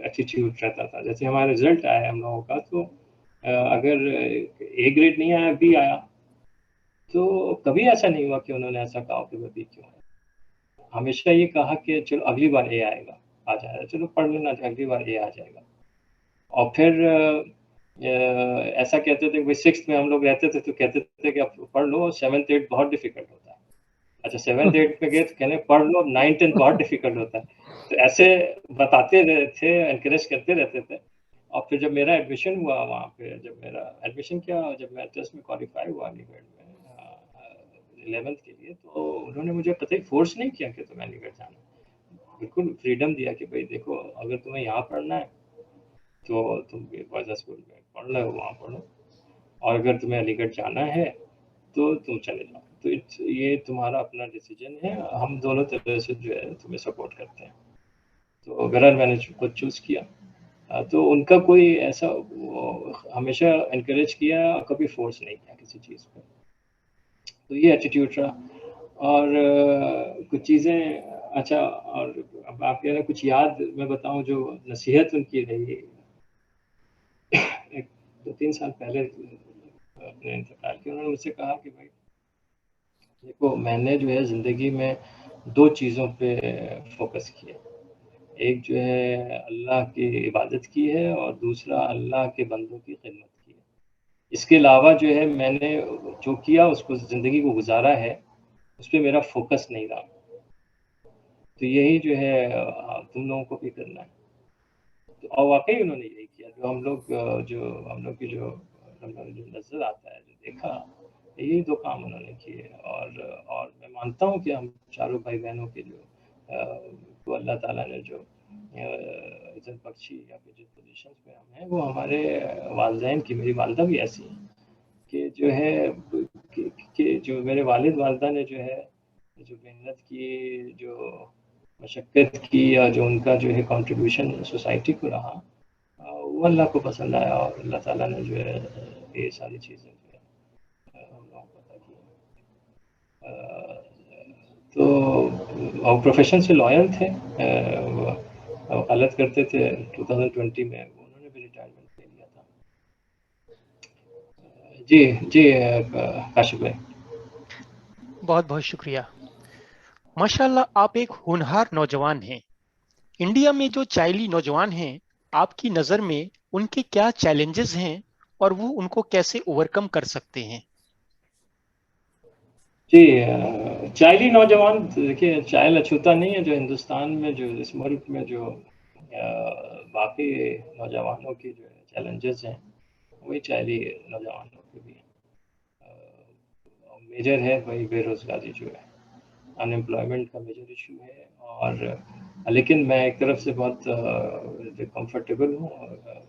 एटीट्यूड रहता था। जैसे हमारा रिजल्ट आया हम लोगों का, तो अगर ए ग्रेड नहीं आया, बी आया, तो कभी ऐसा नहीं हुआ कि उन्होंने ऐसा कहा कि मैं बी क्यों आया। हमेशा ये कहा कि चलो अगली बार ए आएगा, आ जाएगा, चलो पढ़ लेना, अगली बार ए आ जाएगा। और फिर ऐसा कहते थे भाई 6th में हम लोग रहते थे तो कहते थे कि आप पढ़ लो, 7th 8th बहुत डिफिकल्ट होता है। अच्छा 7th 8th में गए तो कहने पढ़ लो, 9th 10th बहुत डिफिकल्ट होता है। तो ऐसे बताते थे, एनकरेज करते रहते थे। और फिर जब मेरा एडमिशन हुआ वहाँ पे, जब मेरा एडमिशन किया, जब मैं टेस्ट में क्वालिफाई हुआ अलीगढ़ में 11th के लिए, तो उन्होंने मुझे पता ही फोर्स नहीं किया कि तुम्हें अलीगढ़ जाना, बिल्कुल फ्रीडम दिया कि भाई देखो अगर तुम्हें यहाँ पढ़ना है तो तुम बॉयज़ स्कूल में पढ़ लो, वहाँ पढ़ो, और अगर तुम्हें अलीगढ़ जाना है तो तुम चले जाओ। तो ये तुम्हारा अपना डिसीजन है, हम दोनों तरह से जो है तुम्हें सपोर्ट करते हैं। तो बहरहाल मैंने खुद चूज़ किया। तो उनका कोई ऐसा हमेशा एनकरेज किया, कभी फोर्स नहीं किया किसी चीज़ पे। तो ये एटीट्यूड रहा। और कुछ चीज़ें, अच्छा, और अब आप कह रहे हैं कुछ याद मैं बताऊं जो नसीहत उनकी रही। एक 2-3 साल पहले अपने इंतकाल के, उन्होंने मुझसे कहा कि भाई देखो मैंने जो है ज़िंदगी में 2 चीज़ों पे फोकस किया, एक जो है अल्लाह की इबादत की है और दूसरा अल्लाह के बंदों की खिदमत की है। इसके अलावा जो है मैंने जो किया उसको, ज़िंदगी को गुजारा है, उस पर मेरा फोकस नहीं रहा। तो यही जो है तुम लोगों को भी करना है। तो और वाकई उन्होंने यही किया, जो हम लोग की जो नज़र आता है, जो देखा, यही 2 काम उन्होंने किए। और मैं मानता हूँ कि हम चारों भाई बहनों के जो तो अल्लाह ताला ने जो इज़्ज़त बख्शी या फिर जिस पोजीशन पे हम हैं, वो हमारे वालिदैन की, मेरी वालिदा भी ऐसी हैं कि जो है कि जो मेरे वालिद वालिदा ने जो है जो मेहनत की, जो मशक्क़त की, या जो उनका जो है कंट्रीब्यूशन सोसाइटी को रहा, वो अल्लाह को पसंद आया और अल्लाह ताला ने जो है ये सारी चीज़ें जो है हम लोगों को अता की। तो और प्रोफेशन से लॉयल थे, वकालत करते थे। 2020 में उन्होंने भी रिटायरमेंट ले लिया था। जी जी काशिफ भाई। बहुत बहुत शुक्रिया। माशाल्लाह आप एक होनहार नौजवान हैं। इंडिया में जो चाइली नौजवान हैं, आपकी नज़र में उनके क्या चैलेंजेस हैं और वो उनको कैसे ओवरकम कर सकते हैं? जी चाइली नौजवान, देखिए चाइल अछूता नहीं है, जो हिंदुस्तान में, जो इस मुल्क में जो बाकी नौजवानों की जो चैलेंजेस हैं, वही चाइली नौजवानों के भी मेजर है। वही बेरोज़गारी जो है, अनएम्प्लॉयमेंट का मेजर इशू है। और लेकिन मैं एक तरफ से बहुत कंफर्टेबल हूँ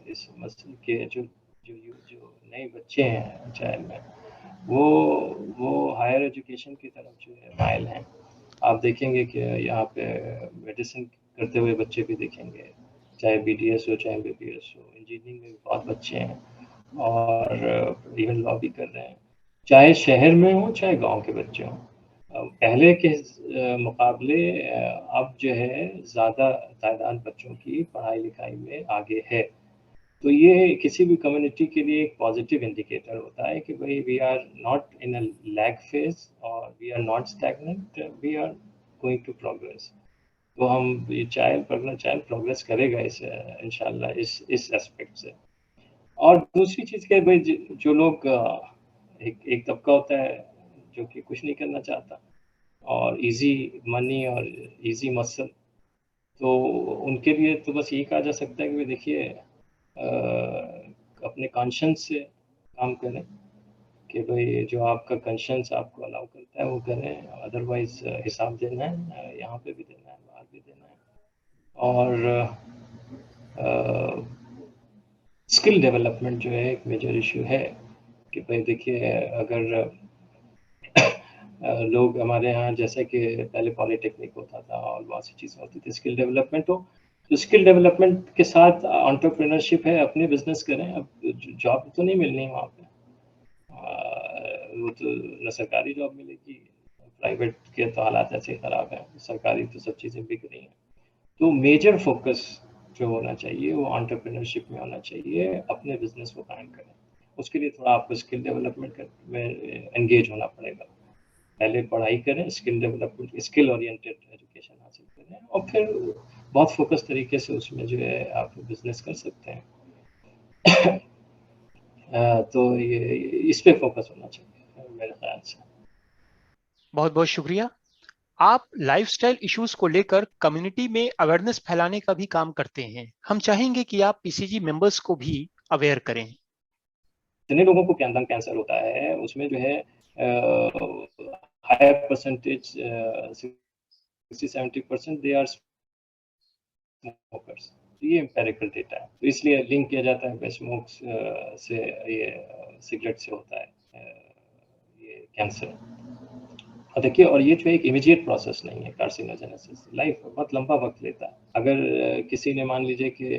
इस मसले के, जो नए बच्चे हैं चाइल्ड में, वो हायर एजुकेशन की तरफ जो है माइल हैं। आप देखेंगे कि यहाँ पे मेडिसिन करते हुए बच्चे भी देखेंगे, चाहे बीडीएस हो चाहे एमबीबीएस हो, इंजीनियरिंग में भी बहुत बच्चे हैं, और इवन लॉ भी कर रहे हैं, चाहे शहर में हो चाहे गांव के बच्चे हों। पहले के मुकाबले अब जो है ज़्यादा तादाद बच्चों की पढ़ाई लिखाई में आगे है। तो ये किसी भी कम्युनिटी के लिए एक पॉजिटिव इंडिकेटर होता है कि भाई we are not in a lag phase और we are not stagnant, we are going to progress. तो हम ये चाइल्ड प्रोग्रेस करेगा इस इंशाल्लाह इस एस्पेक्ट से। और दूसरी चीज़ क्या है भाई, जो लोग एक तबका होता है जो कि कुछ नहीं करना चाहता और इजी मनी और इजी मसल, तो उनके लिए तो बस यही कहा जा सकता है कि देखिए अपने कॉन्शियंस से काम करें, कि भाई जो आपका कॉन्शियंस आपको अलाउ करता है वो करें, अदरवाइज हिसाब देना है, यहाँ पे भी देना है, बाहर भी देना है। और स्किल डेवलपमेंट जो है एक मेजर इशू है कि भाई देखिए अगर लोग हमारे यहाँ, जैसे कि पहले पॉलिटेक्निक होता था और बहुत सी चीज़ें होती थी, स्किल डेवलपमेंट हो, तो स्किल डेवलपमेंट के साथ एंटरप्रेन्योरशिप है, अपने बिजनेस करें। अब जॉब तो नहीं मिलनी वहाँ पे, वो तो न सरकारी जॉब मिलेगी, प्राइवेट के तो हालात ऐसे ख़राब हैं, सरकारी तो सब चीज़ें बिक रही हैं। तो मेजर फोकस जो होना चाहिए वो एंटरप्रेन्योरशिप में होना चाहिए, अपने बिजनेस को कायम करें। उसके लिए थोड़ा आपको स्किल डेवलपमेंट में एंगेज होना पड़ेगा। पहले पढ़ाई करें, skill development, skill oriented education हासिल करें और फिर बहुत फोकस तरीके से उसमें जो है आप बिजनेस कर सकते हैं। तो ये इस पे फोकस होना चाहिए मेरे ख्याल से। बहुत बहुत शुक्रिया। आप लाइफस्टाइल इश्यूज को लेकर कम्युनिटी में अवेयरनेस फैलाने का भी काम करते हैं। हम चाहेंगे कि आप पीसीजी मेंबर्स को भी अवेयर करें। जितने लोगों को लंग कैंसर होता है उसमें जो है higher percentage 60-70% they are smokers. ये एम्पेरिकल डेटा है, तो इसलिए लिंक किया जाता है स्मोक से, ये सिगरेट से होता है ये कैंसर। और देखिए, और ये जो एक इमीडिएट प्रोसेस नहीं है कार्सिनोजेनेसिस, लाइफ बहुत लंबा वक्त लेता है। अगर किसी ने मान लीजिए कि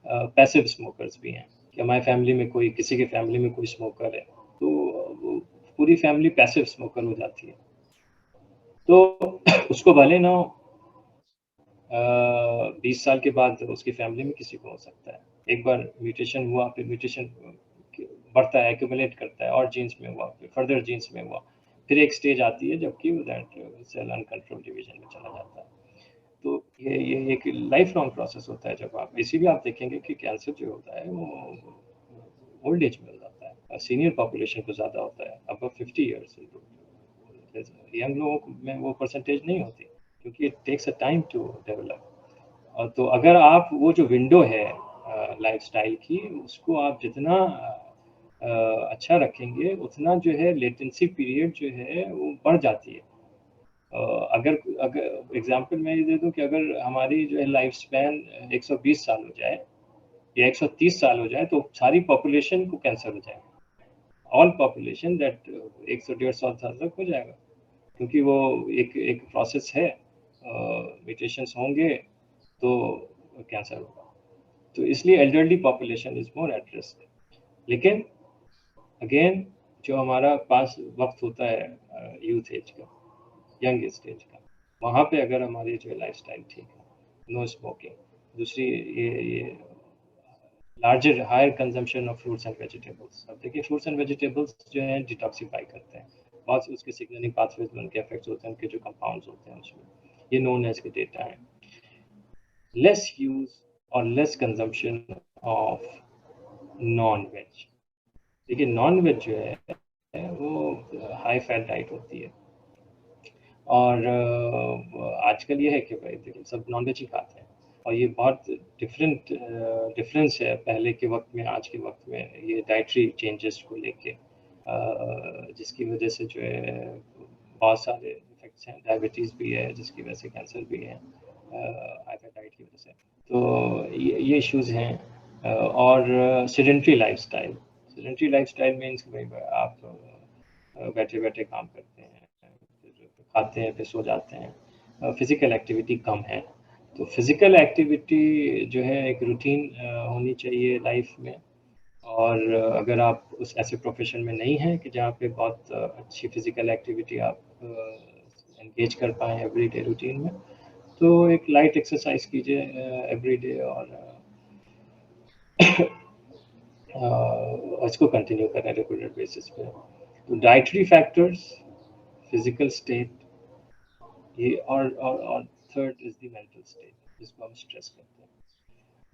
पैसिव स्मोकर्स भी हैं कि हमारी फैमिली में कोई, किसी के फैमिली में कोई स्मोकर है, तो पूरी फैमिली पैसिव स्मोकर हो जाती है, तो उसको भले ना 20 साल के बाद उसकी फैमिली में किसी को हो सकता है। एक बार म्यूटेशन हुआ, फिर म्यूटेशन बढ़ता है, एक्यूमुलेट करता है, और जीन्स में हुआ, फिर फर्दर जीन्स में हुआ, फिर एक स्टेज आती है जबकि दैट सेल अनकंट्रोल डिवीजन में चला जाता है। तो ये एक लाइफ लॉन्ग प्रोसेस होता है। जब आप इसी भी आप देखेंगे कि कैंसर जो होता है वो ओल्ड एज में हो जाता है, सीनियर पॉपुलेशन को ज़्यादा होता है, अब 50 ईयर्स। यंग लोगों में वो परसेंटेज नहीं होती क्योंकि it takes a time to develop. तो अगर आप वो जो विंडो है लाइफस्टाइल की, उसको आप जितना अच्छा रखेंगे उतना जो है लेटेंसी पीरियड जो है वो बढ़ जाती है। अगर एग्जांपल मैं ये दे दूं कि अगर हमारी जो है लाइफ स्पैन 120 साल हो जाए या 130 साल हो जाए, तो सारी पॉपुलेशन को कैंसर हो जाएगा, ऑल पॉपुलेशन दैट 100-150 साल तक हो जाएगा, क्योंकि वो एक प्रोसेस है, म्यूटेशंस होंगे तो कैंसर होगा। तो इसलिए elderly population is more at risk. लेकिन अगेन जो हमारा पास वक्त होता है यूथ एज का, यंग स्टेज का, वहाँ पे अगर हमारी जो लाइफस्टाइल ठीक है, नो स्मोकिंग, दूसरी ये larger higher consumption of fruits and vegetables. अब देखिए, फ्रूट्स एंड वेजिटेबल्स जो है डिटॉक्सिफाई करते हैं, बहुत उसके सिग्नलिंग पाथवेज में उनके इफेक्ट्स होते हैं, उनके जो कंपाउंड्स होते हैं उसमें, ये नोन एज के डेटा है। लेस यूज और less consumption of non veg. देखिए, नॉन वेज जो है वो हाई फैट डाइट होती है, और आजकल ये है कि भाई देखिए सब नॉन वेज ही खाते हैं, और ये बहुत डिफरेंस है पहले के वक्त में आज के वक्त में, ये डाइटरी चेंजेस को लेके, जिसकी वजह से जो है बहुत सारे इफेक्ट्स हैं, डायबिटीज़ भी है जिसकी वजह से, कैंसर भी है हाई फैट डाइट की वजह से। तो ये इश्यूज़ हैं। और सेडेंट्री लाइफस्टाइल मीन्स कि भाई आप बैठे बैठे काम करते हैं, खाते हैं, फिर सो जाते हैं, फिज़िकल एक्टिविटी कम है। तो फिज़िकल एक्टिविटी जो है एक रूटीन होनी चाहिए लाइफ में। और अगर आप उस ऐसे प्रोफेशन में नहीं हैं कि जहाँ पे बहुत अच्छी फिज़िकल एक्टिविटी आप एंगेज कर पाएँ एवरीडे रूटीन में, तो एक लाइट एक्सरसाइज कीजिए एवरीडे, और इसको कंटिन्यू करें रेगुलर बेसिस पे। तो डाइटरी फैक्टर्स, फिजिकल स्टेट, ये और third is the mental state, जिसको हम स्ट्रेस कहते हैं।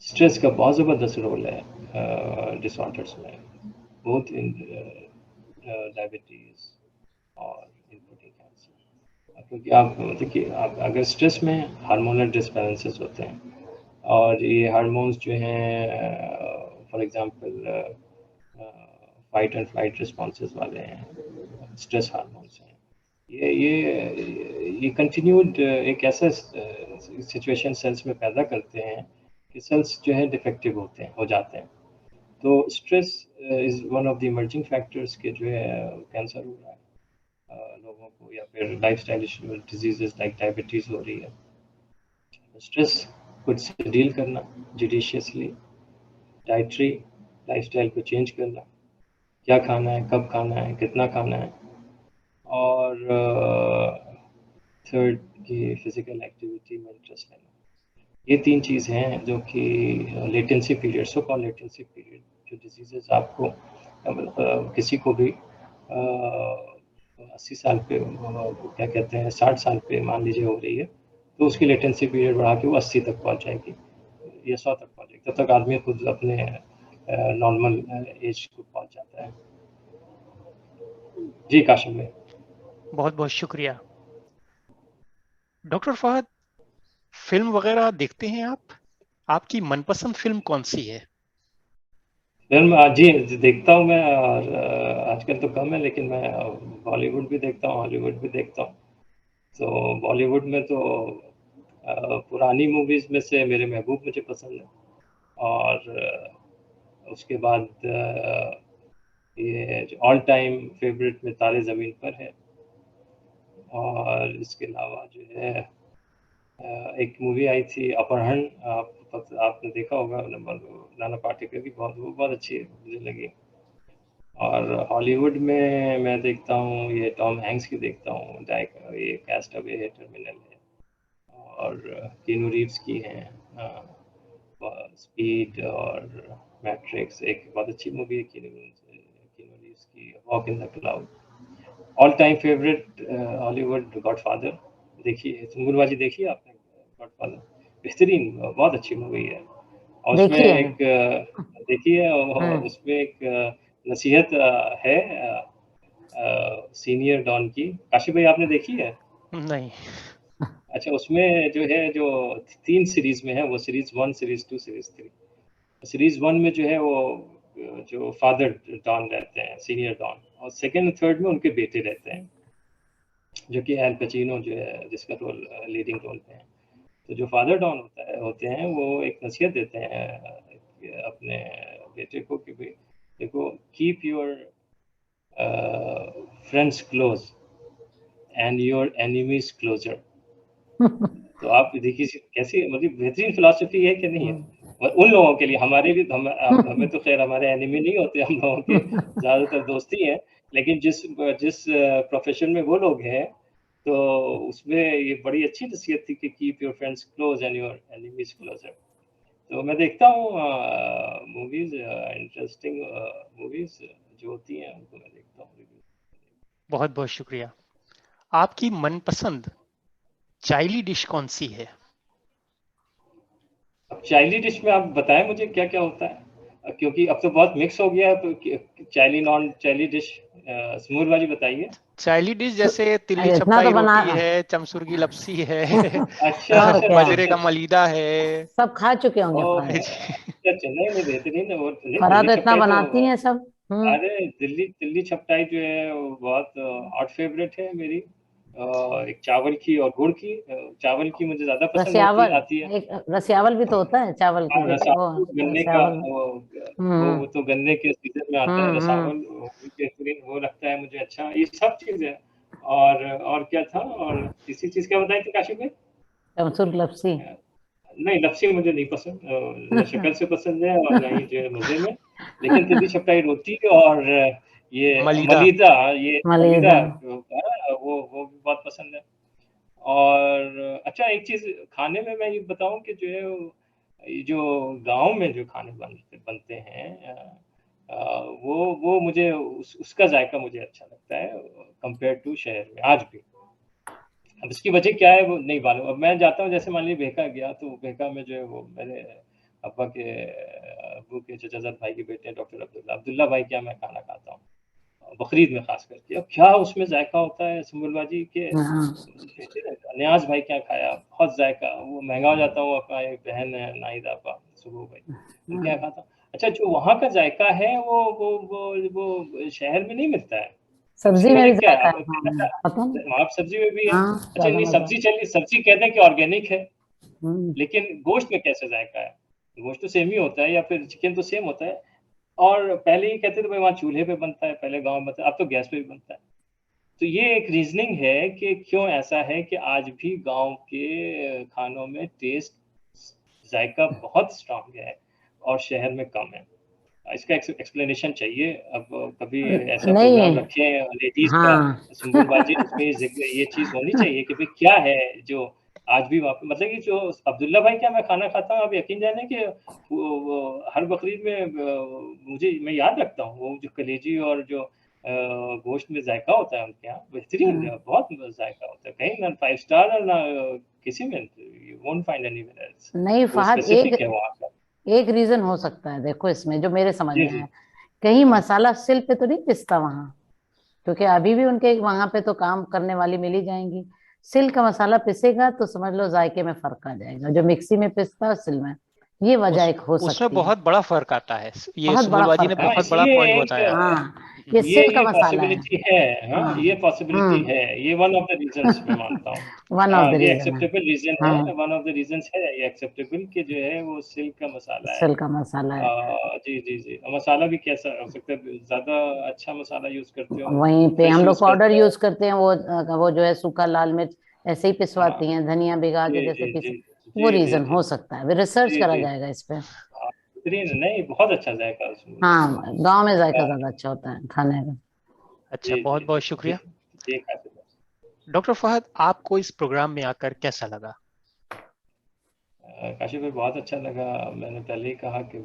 स्ट्रेस का बहुत ज़बरदस्त रोल है डिसऑर्डर्स में, बोथ इन डायबिटीज़ और इंक्लूडिंग कैंसर। क्योंकि आप देखिए, आप अगर स्ट्रेस में हार्मोनल डिसबैलेंसेस होते हैं, और ये हार्मोन्स जो हैं for example fight and flight responses वाले हैं, स्ट्रेस हार्मोन्स हैं, ये कंटिन्यूड एक ऐसा सिचुएशन सेल्स में पैदा करते हैं कि सेल्स जो है डिफेक्टिव हो जाते हैं। तो stress is one of the emerging factors के जो है कैंसर हो रहा है लोगों को, या फिर लाइफस्टाइल डिजीजेस लाइक डायबिटीज हो रही है। स्ट्रेस खुद से डील करना जुडिशियसली, डाइटरी लाइफस्टाइल को चेंज करना, क्या खाना है, कब खाना है, कितना खाना है, और थर्ड की फिजिकल एक्टिविटी में इंटरेस्ट लेना। ये 3 चीज़ हैं जो कि latency period, so called latency period, जो डिजीजेस आपको किसी को भी 80 साल पे क्या कहते हैं 60 साल पे मान लीजिए हो रही है, तो उसकी लेटेंसी पीरियड बढ़ा के वो 80 तक पहुँच जाएगी या 100 तक पहुँच जाएगी। तब तक आदमी खुद अपने नॉर्मल एज को पहुँच जाता है। जी काशिम भाई। बहुत बहुत शुक्रिया। डॉक्टर फहद, फिल्म वगैरह देखते हैं आप? आपकी मनपसंद फिल्म कौन सी है? फिल्म जी देखता हूँ मैं, और आजकल तो कम है, लेकिन मैं बॉलीवुड भी देखता हूँ, हॉलीवुड भी देखता हूँ। तो बॉलीवुड में तो पुरानी मूवीज़ में से मेरे महबूब मुझे पसंद है, और उसके बाद ये जो ऑल टाइम फेवरेट में तारे ज़मीन पर है, और इसके अलावा जो है एक मूवी आई थी अपहरण, आपने देखा होगा, नाना पाटेकर की, वो बहुत अच्छी मुझे लगी। और हॉलीवुड में मैं देखता हूँ ये टॉम हैंक्स की देखता हूँ, ये कास्ट अवे है, टर्मिनल है, और कीनू रीव्स की हैं स्पीड और मैट्रिक्स, एक बहुत अच्छी मूवी है कीनू रीव्स की, walk in the cloud. All time favourite Hollywood godfather देखिए, सुंगुरबाजी देखी आपने? गॉडफादर बेहतरीन, बहुत अच्छी मूवी है, और उसमें देखिए एक देखिए, उसमें एक नसीहत है सीनियर डॉन की। काशिफ भाई आपने देखी है? नहीं। अच्छा, उसमें जो है, जो 3 सीरीज में है, वो सीरीज 1, सीरीज 2, सीरीज 3। सीरीज 1 में जो है वो जो फादर डॉन रहते हैं, सीनियर डॉन, और सेकंड और थर्ड में उनके बेटे रहते हैं, जो कि एल पचिनो जो है, जिसका रोल लीडिंग रोल पे है। तो जो फादर डॉन होते हैं, वो एक नसीहत देते हैं अपने बेटे को कि भाई देखो, keep your friends close and your enemies closer. तो आप देखिए कैसी, मतलब बेहतरीन फिलॉसफी है कि नहीं है? और उन लोगों के लिए, हमारे भी, हमें तो खैर हमारे एनिमी नहीं होते, हम लोगों के ज़्यादातर दोस्ती हैं, लेकिन जिस प्रोफेशन में वो लोग हैं, तो उसमें ये बड़ी अच्छी नसीहत थी कि keep your friends close and your enemies closer. तो मैं देखता हूँ मूवीज, इंटरेस्टिंग मूवीज जो होती हैं उनको मैं देखता हूँ। बहुत बहुत शुक्रिया। आपकी मनपसंद चाइली डिश कौन सी है? अब चाइली डिश में आप बताएं मुझे क्या क्या होता है, क्योंकि अब तो बहुत मिक्स हो गया है, तो चाइली नॉन चाइली डिश, समूर भाजी बताइए। चाइली डिश जैसे तिल्ली इतना तो छपटाई बना। रोटी है, चमसूर की लपसी है, अच्छा और अच्छा क्या, बजरे का मलीदा है। सब खा चुके होंगे ओ फराह। अच्छा अच्छा, नहीं नहीं बेहतरीन है, वो नहीं, फराह दिल्ली तो इतना छपटाई तो, बनाती हैं सब। अरे दिल्ली दिल्ली छपटाई जो है वो बहुत हॉट फेवरेट है मेरी। एक चावल की और गुड़ की, चावल की मुझे ज्यादा पसंद रसियावल, आती है। एक रसियावल भी तो होता है चावल की, वो रसावल गन्ने का, रसियावल। वो तो गन्ने के सीजन में आता है हम्म। रसावल, वो भी बेहतरीन, वो लगता है मुझे अच्छा, ये सब चीजें। और क्या था, और तीसरी चीज क्या बताई थी काशिफ भाई? चमसूर की लपसी। नहीं, लपसी मुझे नहीं पसंद, न शक्ल से पसंद है और न ही जो है मजे में, लेकिन तिल्ली छपटाई रोटी और ये मलीदा। मलीदा, ये मलीदा मलिदा। वो भी बहुत पसंद है। और अच्छा, एक चीज खाने में मैं ये बताऊं कि जो है ये जो गांव में जो खाने बनते हैं, वो मुझे उसका जायका मुझे अच्छा लगता है कंपेयर टू शहर में आज भी। अब इसकी वजह क्या है वो नहीं मालूम। अब मैं जाता हूँ, जैसे मान लीजिए बेहका गया, तो बेहका में जो है वो मेरे अब्बा के अब्बू के चचाजाद भाई के बेटे हैं डॉक्टर अब्दुल्ला भाई के यहाँ मैं खाना खाता हूँ, बकरीद में खास करके। अब क्या उसमें जायका होता है सुम्बुल जी के, हाँ। न्याज भाई क्या खाया, बहुत जायका, वो महंगा हो जाता हूँ, अपना एक बहन है नाहिद आपा सुबह भाई, उनके यहाँ खाता हूँ। अच्छा, जो वहाँ का जायका है वो शहर में नहीं मिलता है। अब इसकी सब्जी में वजह भी क्या है? जायका अब है खाने में, अच्छा, पता नहीं। वहाँ सब्जी में भी है। हाँ, अच्छा, ज्यादा नहीं मजा। सब्जी, चलिए सब्जी कहते हैं कि ऑर्गेनिक है, हम्म। लेकिन गोश्त में कैसे जायका है? गोश्त तो सेम ही होता है, या फिर चिकन तो सेम होता है। और पहले ये कहते थे भाई वहाँ चूल्हे पे बनता है, पहले गाँव में बनता है, अब तो गैस पे भी बनता है। तो ये एक रीजनिंग है कि क्यों ऐसा है कि आज भी गाँव के खानों में टेस्ट, जायका बहुत स्ट्रांग है और शहर में कम है। इसका एक्सप्लेनेशन चाहिए। अब कभी ऐसा प्रोग्राम नहीं। रखें लेडीज का, हाँ। सुम्बुल बाजी, उसमें ये चीज होनी चाहिए कि भाई क्या है जो आज भी वहाँ पे, मतलब कि जो अब्दुल्ला भाई क्या मैं खाना खाता हूँ, आप यकीन जाने कि वो हर बकरीद में मैं याद रखता हूँ वो जो कलेजी और जो गोश्त में जायका होता है उनके यहाँ, बेहतरीन, बहुत जायका होता है, कहीं ना 5 स्टार और ना किसी में, you won't find anywhere else. नहीं वो फहद, स्पेसिफिक है वहाँ का। एक रीजन हो सकता है, देखो इसमें जो मेरे समझ जी में जी है, कहीं मसाला सिल पे तो नहीं पिसता वहां, क्योंकि अभी भी उनके वहां पे तो काम करने वाली मिल ही जाएंगी। सिल का मसाला पिसेगा तो समझ लो जायके में फर्क आ जाएगा, जो मिक्सी में पिसता है और सिल में, ये वजह एक हो उसमें सकती है। बहुत बड़ा फर्क आता है, ये बहुत बड़ा सुमन बाजी ने फर्क हाँ, आता बहुत बड़ा इसलिए पॉइंट एक बताया। हाँ, ये ये सिल का ये मसाला है। पॉसिबिलिटी है, हाँ, ये पॉसिबिलिटी हाँ है, ये वन ऑफ द रीजंस मैं मानता हूँ। वन ऑफ हाँ, द ये रीजन है। एक्सेप्टेबल रीजन है, हाँ, वन ऑफ द रीजंस है ये एक्सेप्टेबल, कि जो है वो सिल्क का मसाला है। सिल का मसाला है। जी जी जी, और मसाला भी कैसा हो सकता है, ज्यादा अच्छा मसाला यूज करते हो, वहीं पे फ्रेश हम लोग यूज पाउडर करते हो। यूज करते हैं, वो जो है सूखा लाल मिर्च ऐसे ही हाँ, पिसवाती हैं, धनिया भिगा के जी जैसे जी पिस, जी वो जी जी रीजन जी हो सकता है, रिसर्च जी करा जी, जाएगा इस पे। हाँ, बेहतरीन, नहीं बहुत अच्छा जायका उसमें। हाँ, गांव में जायका हाँ, ज्यादा अच्छा होता है खाने का। अच्छा, जी बहुत जी बहुत जी शुक्रिया। जी, खाते हैं। डॉक्टर फहद, आपको इस प्रोग्राम में आकर कैसा लगा? काशिफ भाई, बहुत अच्छा लगा। मैंने पहले ही कहा कि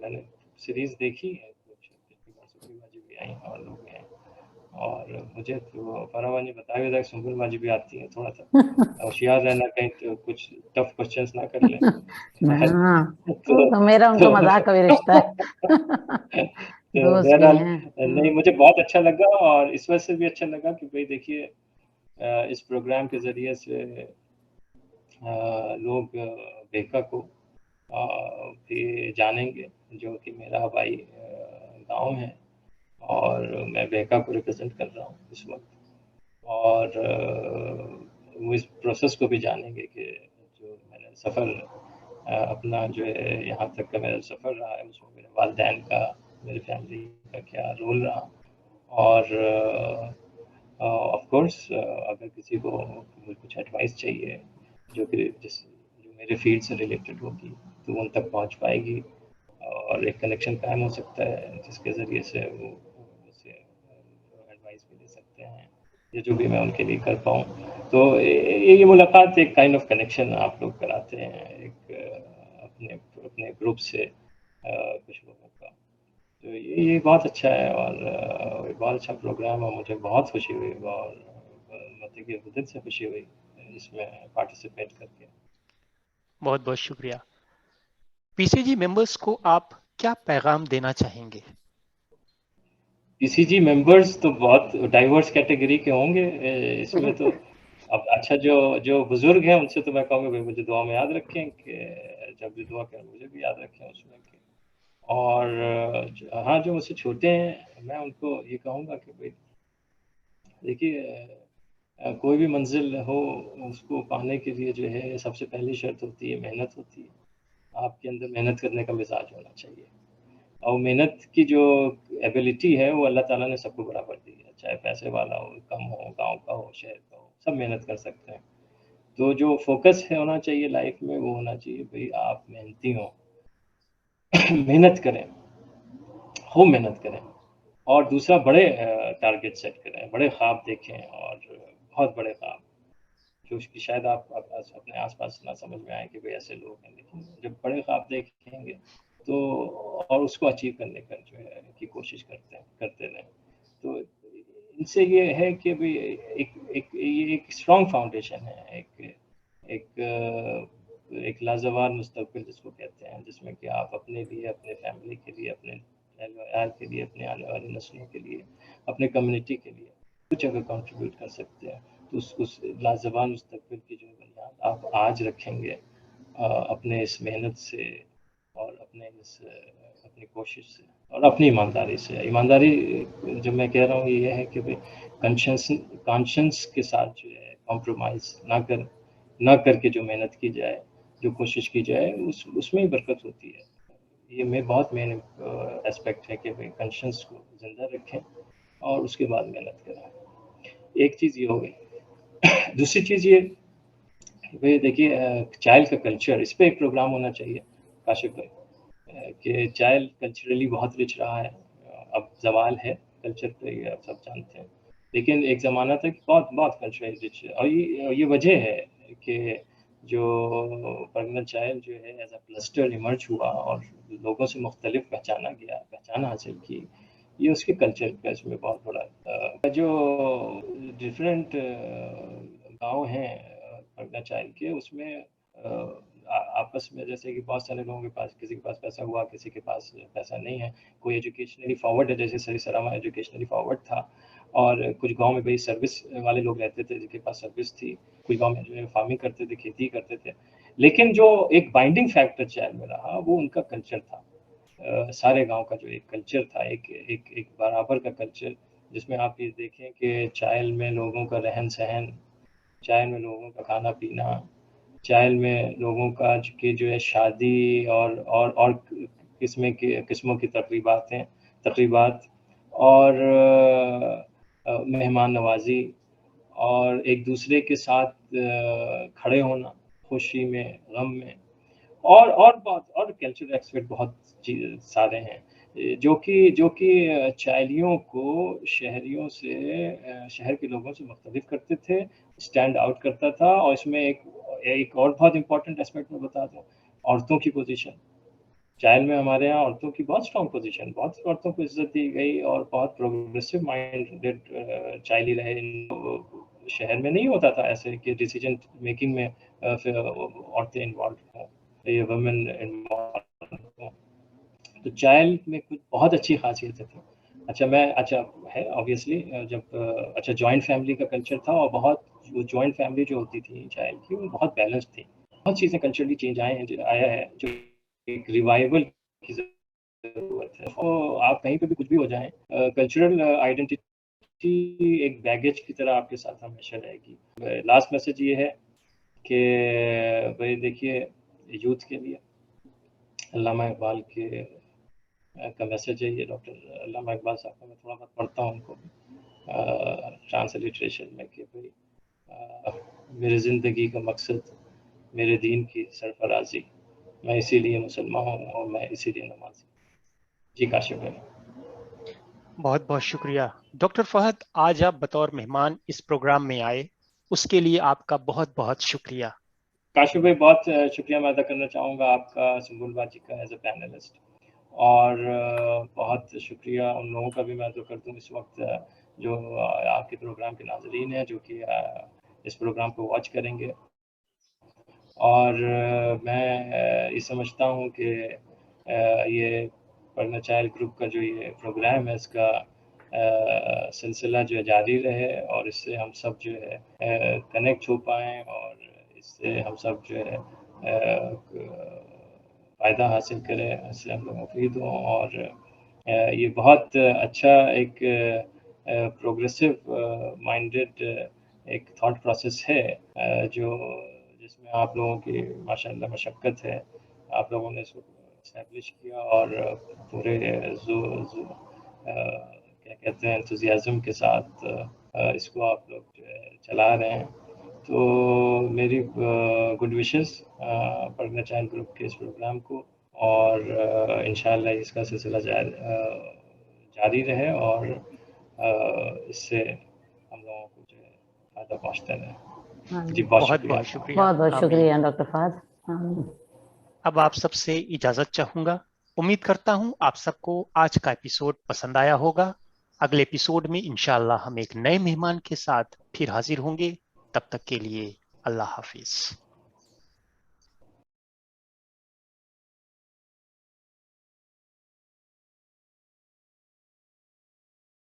मैंने सीरीज देखी है कुछ, पिछली बार सुंबुल माजी भी आई और लोग भी आए, और मुझे तो फरावा ने बताया भी था कि सुंबुल माजी भी आती है, थोड़ा सा होशियार रहना, कहीं तो कुछ टफ क्वेश्चंस ना कर ले। हाँ, तो तो मेरा उनका मजाक का भी रिश्ता है। तो दोस्त भी बहरहाल, हैं। नहीं, मुझे बहुत अच्छा लगा, और इस वजह से भी अच्छा लगा कि भाई देखिए, इस प्रोग्राम के ज़रिए से लोग बेका को भी जानेंगे, जो कि मेरा भाई गांव है, और मैं बेका को रिप्रेजेंट कर रहा हूँ इस वक्त, और वो इस प्रोसेस को भी जानेंगे कि जो मैंने सफ़र अपना जो है यहाँ तक का मेरा सफ़र रहा है, उसमें मेरे वालिदैन का, मेरी फैमिली का क्या रोल रहा, और ऑफ कोर्स अगर किसी को कुछ एडवाइस चाहिए जो कि जो मेरे फील्ड से रिलेटेड होगी, तो वो उन तक पहुंच पाएगी, और एक कनेक्शन कायम हो सकता है, जिसके ज़रिए से वो मुझसे एडवाइस भी ले सकते हैं, या जो भी मैं उनके लिए कर पाऊँ। तो ये मुलाकात एक काइंड ऑफ कनेक्शन आप लोग कराते हैं, एक अपने अपने ग्रुप से कुछ लोगों का। तो ये बहुत अच्छा है, और बहुत अच्छा प्रोग्राम है, मुझे बहुत खुशी हुई, और मतलब कि दिल से खुशी हुई इसमें पार्टिसिपेट करके। बहुत बहुत शुक्रिया। पीसीजी मेंबर्स को आप क्या पैगाम देना चाहेंगे? पीसीजी मेंबर्स तो बहुत डाइवर्स कैटेगरी के होंगे इसमें तो। अब अच्छा, जो जो बुजुर्ग हैं उनसे तो मैं कहूँगा भाई मुझे दुआ में याद रखें, कि जब भी दुआ करें मुझे भी याद रखें उसमें के। और हाँ, जो मुझसे छोटे हैं, मैं उनको ये कहूँगा कि भाई देखिए, कोई भी मंजिल हो, उसको पाने के लिए जो है सबसे पहली शर्त होती है मेहनत होती है। आपके अंदर मेहनत करने का मिजाज होना चाहिए, और मेहनत की जो एबिलिटी है वो अल्लाह ताला ने सबको बराबर दी है, चाहे पैसे वाला हो, कम हो, गांव का हो, शहर का हो, सब मेहनत कर सकते हैं। तो जो फोकस है होना चाहिए लाइफ में, वो होना चाहिए भाई आप मेहनती हो, मेहनत करें, खूब मेहनत करें, और दूसरा बड़े टारगेट सेट करें, बड़े ख्वाब देखें, और बहुत बड़े ख्वाब, जो कि शायद आप अपने आसपास ना समझ में आए कि भाई ऐसे लोग हैं, लेकिन जब बड़े ख्वाब देखेंगे तो, और उसको अचीव करने का जो है की कोशिश करते रहें, तो इनसे ये है कि भाई ये एक स्ट्रॉन्ग फाउंडेशन है, एक लाजवाब मुस्तकबिल जिसको कहते हैं, जिसमें कि आप अपने लिए, अपने फैमिली के लिए, अपने अहल के लिए, अपने आने वाली नस्लों के लिए, अपने कम्युनिटी के लिए कुछ अगर कंट्रीब्यूट कर सकते हैं, तो उस लाजवाब मुस्तकबिल की जो बुनियाद आप आज रखेंगे अपने इस मेहनत से, और अपनी कोशिश से, और अपनी ईमानदारी से। ईमानदारी जो मैं कह रहा हूँ ये है कि भाई कॉन्शियंस के साथ जो है कॉम्प्रोमाइज़ ना करके जो मेहनत की जाए, जो कोशिश की जाए, उसमें ही बरकत होती है। ये बहुत मेन एस्पेक्ट है कि भाई कॉन्शियंस को ज़िंदा रखें, और उसके बाद मेहनत करें। एक चीज़ ये हो गई। दूसरी चीज़ ये, भाई देखिए, चाइल्ड का कल्चर, इस पे एक प्रोग्राम होना चाहिए काशिफ भाई, कि चाइल्ड कल्चरली बहुत रिच रहा है, अब ज़वाल है कल्चर पे, ये आप सब जानते हैं, लेकिन एक ज़माना था कि बहुत बहुत कल्चरली रिच है, और ये वजह है कि जो परगना चाइल्ड जो है एज अ क्लस्टर इमर्ज हुआ, और लोगों से मुख्तलिफ पहचान हासिल की, ये उसके कल्चर का इसमें बहुत बड़ा जो डिफरेंट गांव हैं प्रज्ञा चाइल्ड के, उसमें आपस में जैसे कि बहुत सारे लोगों के पास, किसी के पास पैसा हुआ, किसी के पास पैसा नहीं है, कोई एजुकेशनली फॉरवर्ड है, जैसे सरिसरामा एजुकेशनली फॉरवर्ड था, और कुछ गांव में भाई सर्विस वाले लोग रहते थे जिनके पास सर्विस थी, कुछ गांव में जो है फार्मिंग करते थे, खेती करते थे, लेकिन जो एक बाइंडिंग फैक्टर चाइल्ड में रहा वो उनका कल्चर था। सारे गांव का जो एक कल्चर था, एक बराबर का कल्चर, जिसमें आप ये देखें कि चाइल्ड में लोगों का रहन सहन, चाइल्ड में लोगों का खाना पीना, चाइल्ड में लोगों का जो है शादी और किस्मों की तकरीबात और मेहमान नवाजी, और एक दूसरे के साथ खड़े होना, खुशी में, गम में, और बहुत और कल्चरल एस्पेक्ट बहुत सारे हैं जो कि चाइलियों को शहरियों से, शहर के लोगों से मुख्तलिफ करते थे, स्टैंड आउट करता था। और इसमें एक और बहुत इंपॉर्टेंट एस्पेक्ट मैं बता दूं, औरतों की पोजीशन। चाइल्ड में हमारे यहाँ औरतों की बहुत स्ट्रॉन्ग पोजीशन, बहुत औरतों को इज्जत दी गई, और बहुत प्रोग्रेसिव माइंडेड चाइल्ड ही रहे। शहर में नहीं होता था ऐसे कि डिसीजन मेकिंग में फिर औरतें इन्वॉल्व हों, ये वुमेन इन्वॉल्व हों। तो चाइल्ड में कुछ बहुत अच्छी खासियतें थी। अच्छा है ऑब्वियसली, जब अच्छा जॉइंट फैमिली का कल्चर था, और बहुत वो जॉइंट फैमिली जो होती थी चाइल्ड की, वो बहुत बैलेंस थी। बहुत चीज़ें कल्चरली चेंज आया है जो एक रिवाइवल की ज़रूरत है। और आप कहीं पे भी कुछ भी हो जाएं, कल्चरल आइडेंटिटी एक बैगेज की तरह आपके साथ हमेशा रहेगी। लास्ट मैसेज ये है कि भाई देखिए, यूथ के लिए अल्लामा इकबाल के का मैसेज है ये। डॉक्टर अल्लामा इकबाल साहब का मैं थोड़ा बहुत पढ़ता हूँ उनको ट्रांसलिट्रेशन में कि भाई मेरी ज़िंदगी का मकसद मेरे दीन की सरफराजी, मैं इसीलिए मुसलमान हूँ और मैं इसीलिए नमाजी। जी काशिफ भाई। बहुत बहुत शुक्रिया डॉक्टर फहद, आज आप बतौर मेहमान इस प्रोग्राम में आए, उसके लिए आपका बहुत बहुत शुक्रिया। काशिफ भाई, बहुत शुक्रिया मैं अदा करना चाहूँगा आपका, सुंबुल बाजी का एज ए पैनलिस्ट, और बहुत शुक्रिया उन लोगों का भी मैं अदा कर दूँ इस वक्त जो आपके प्रोग्राम के नाज़रीन हैं, जो कि इस प्रोग्राम को वॉच करेंगे। और मैं ये समझता हूँ कि ये प्रज्ञा चाइल्ड ग्रुप का जो ये प्रोग्राम है, इसका सिलसिला जो है जारी रहे, और इससे हम सब जो है कनेक्ट हो पाएँ, और इससे हम सब जो है फ़ायदा हासिल करें, इससे हम लोग मुफीद हों। और ये बहुत अच्छा एक प्रोग्रेसिव माइंडेड एक थॉट प्रोसेस है, जो जिसमें आप लोगों की माशाअल्लाह मशक्क़त है। आप लोगों ने इसको एस्टैब्लिश किया, और पूरे क्या कहते हैं, एंथुसियाज़्म के साथ इसको आप लोग जो है चला रहे हैं। तो मेरी गुड विशेस प्रज्ञा चाइल्ड ग्रुप के इस प्रोग्राम को, और इंशाअल्लाह इसका सिलसिला जारी रहे, और इससे हम लोगों को जो है फ़ायदा पहुँचता रहे। जी बहुत बहुत शुक्रिया। बहुत शुक्रिया। बहुत बहुत आमीन। शुक्रिया डॉक्टर फहद। अब आप सबसे इजाजत चाहूंगा। उम्मीद करता हूं आप सबको आज का एपिसोड पसंद आया होगा। अगले एपिसोड में इंशाअल्लाह हम एक नए मेहमान के साथ फिर हाजिर होंगे। तब तक के लिए अल्लाह हाफिज।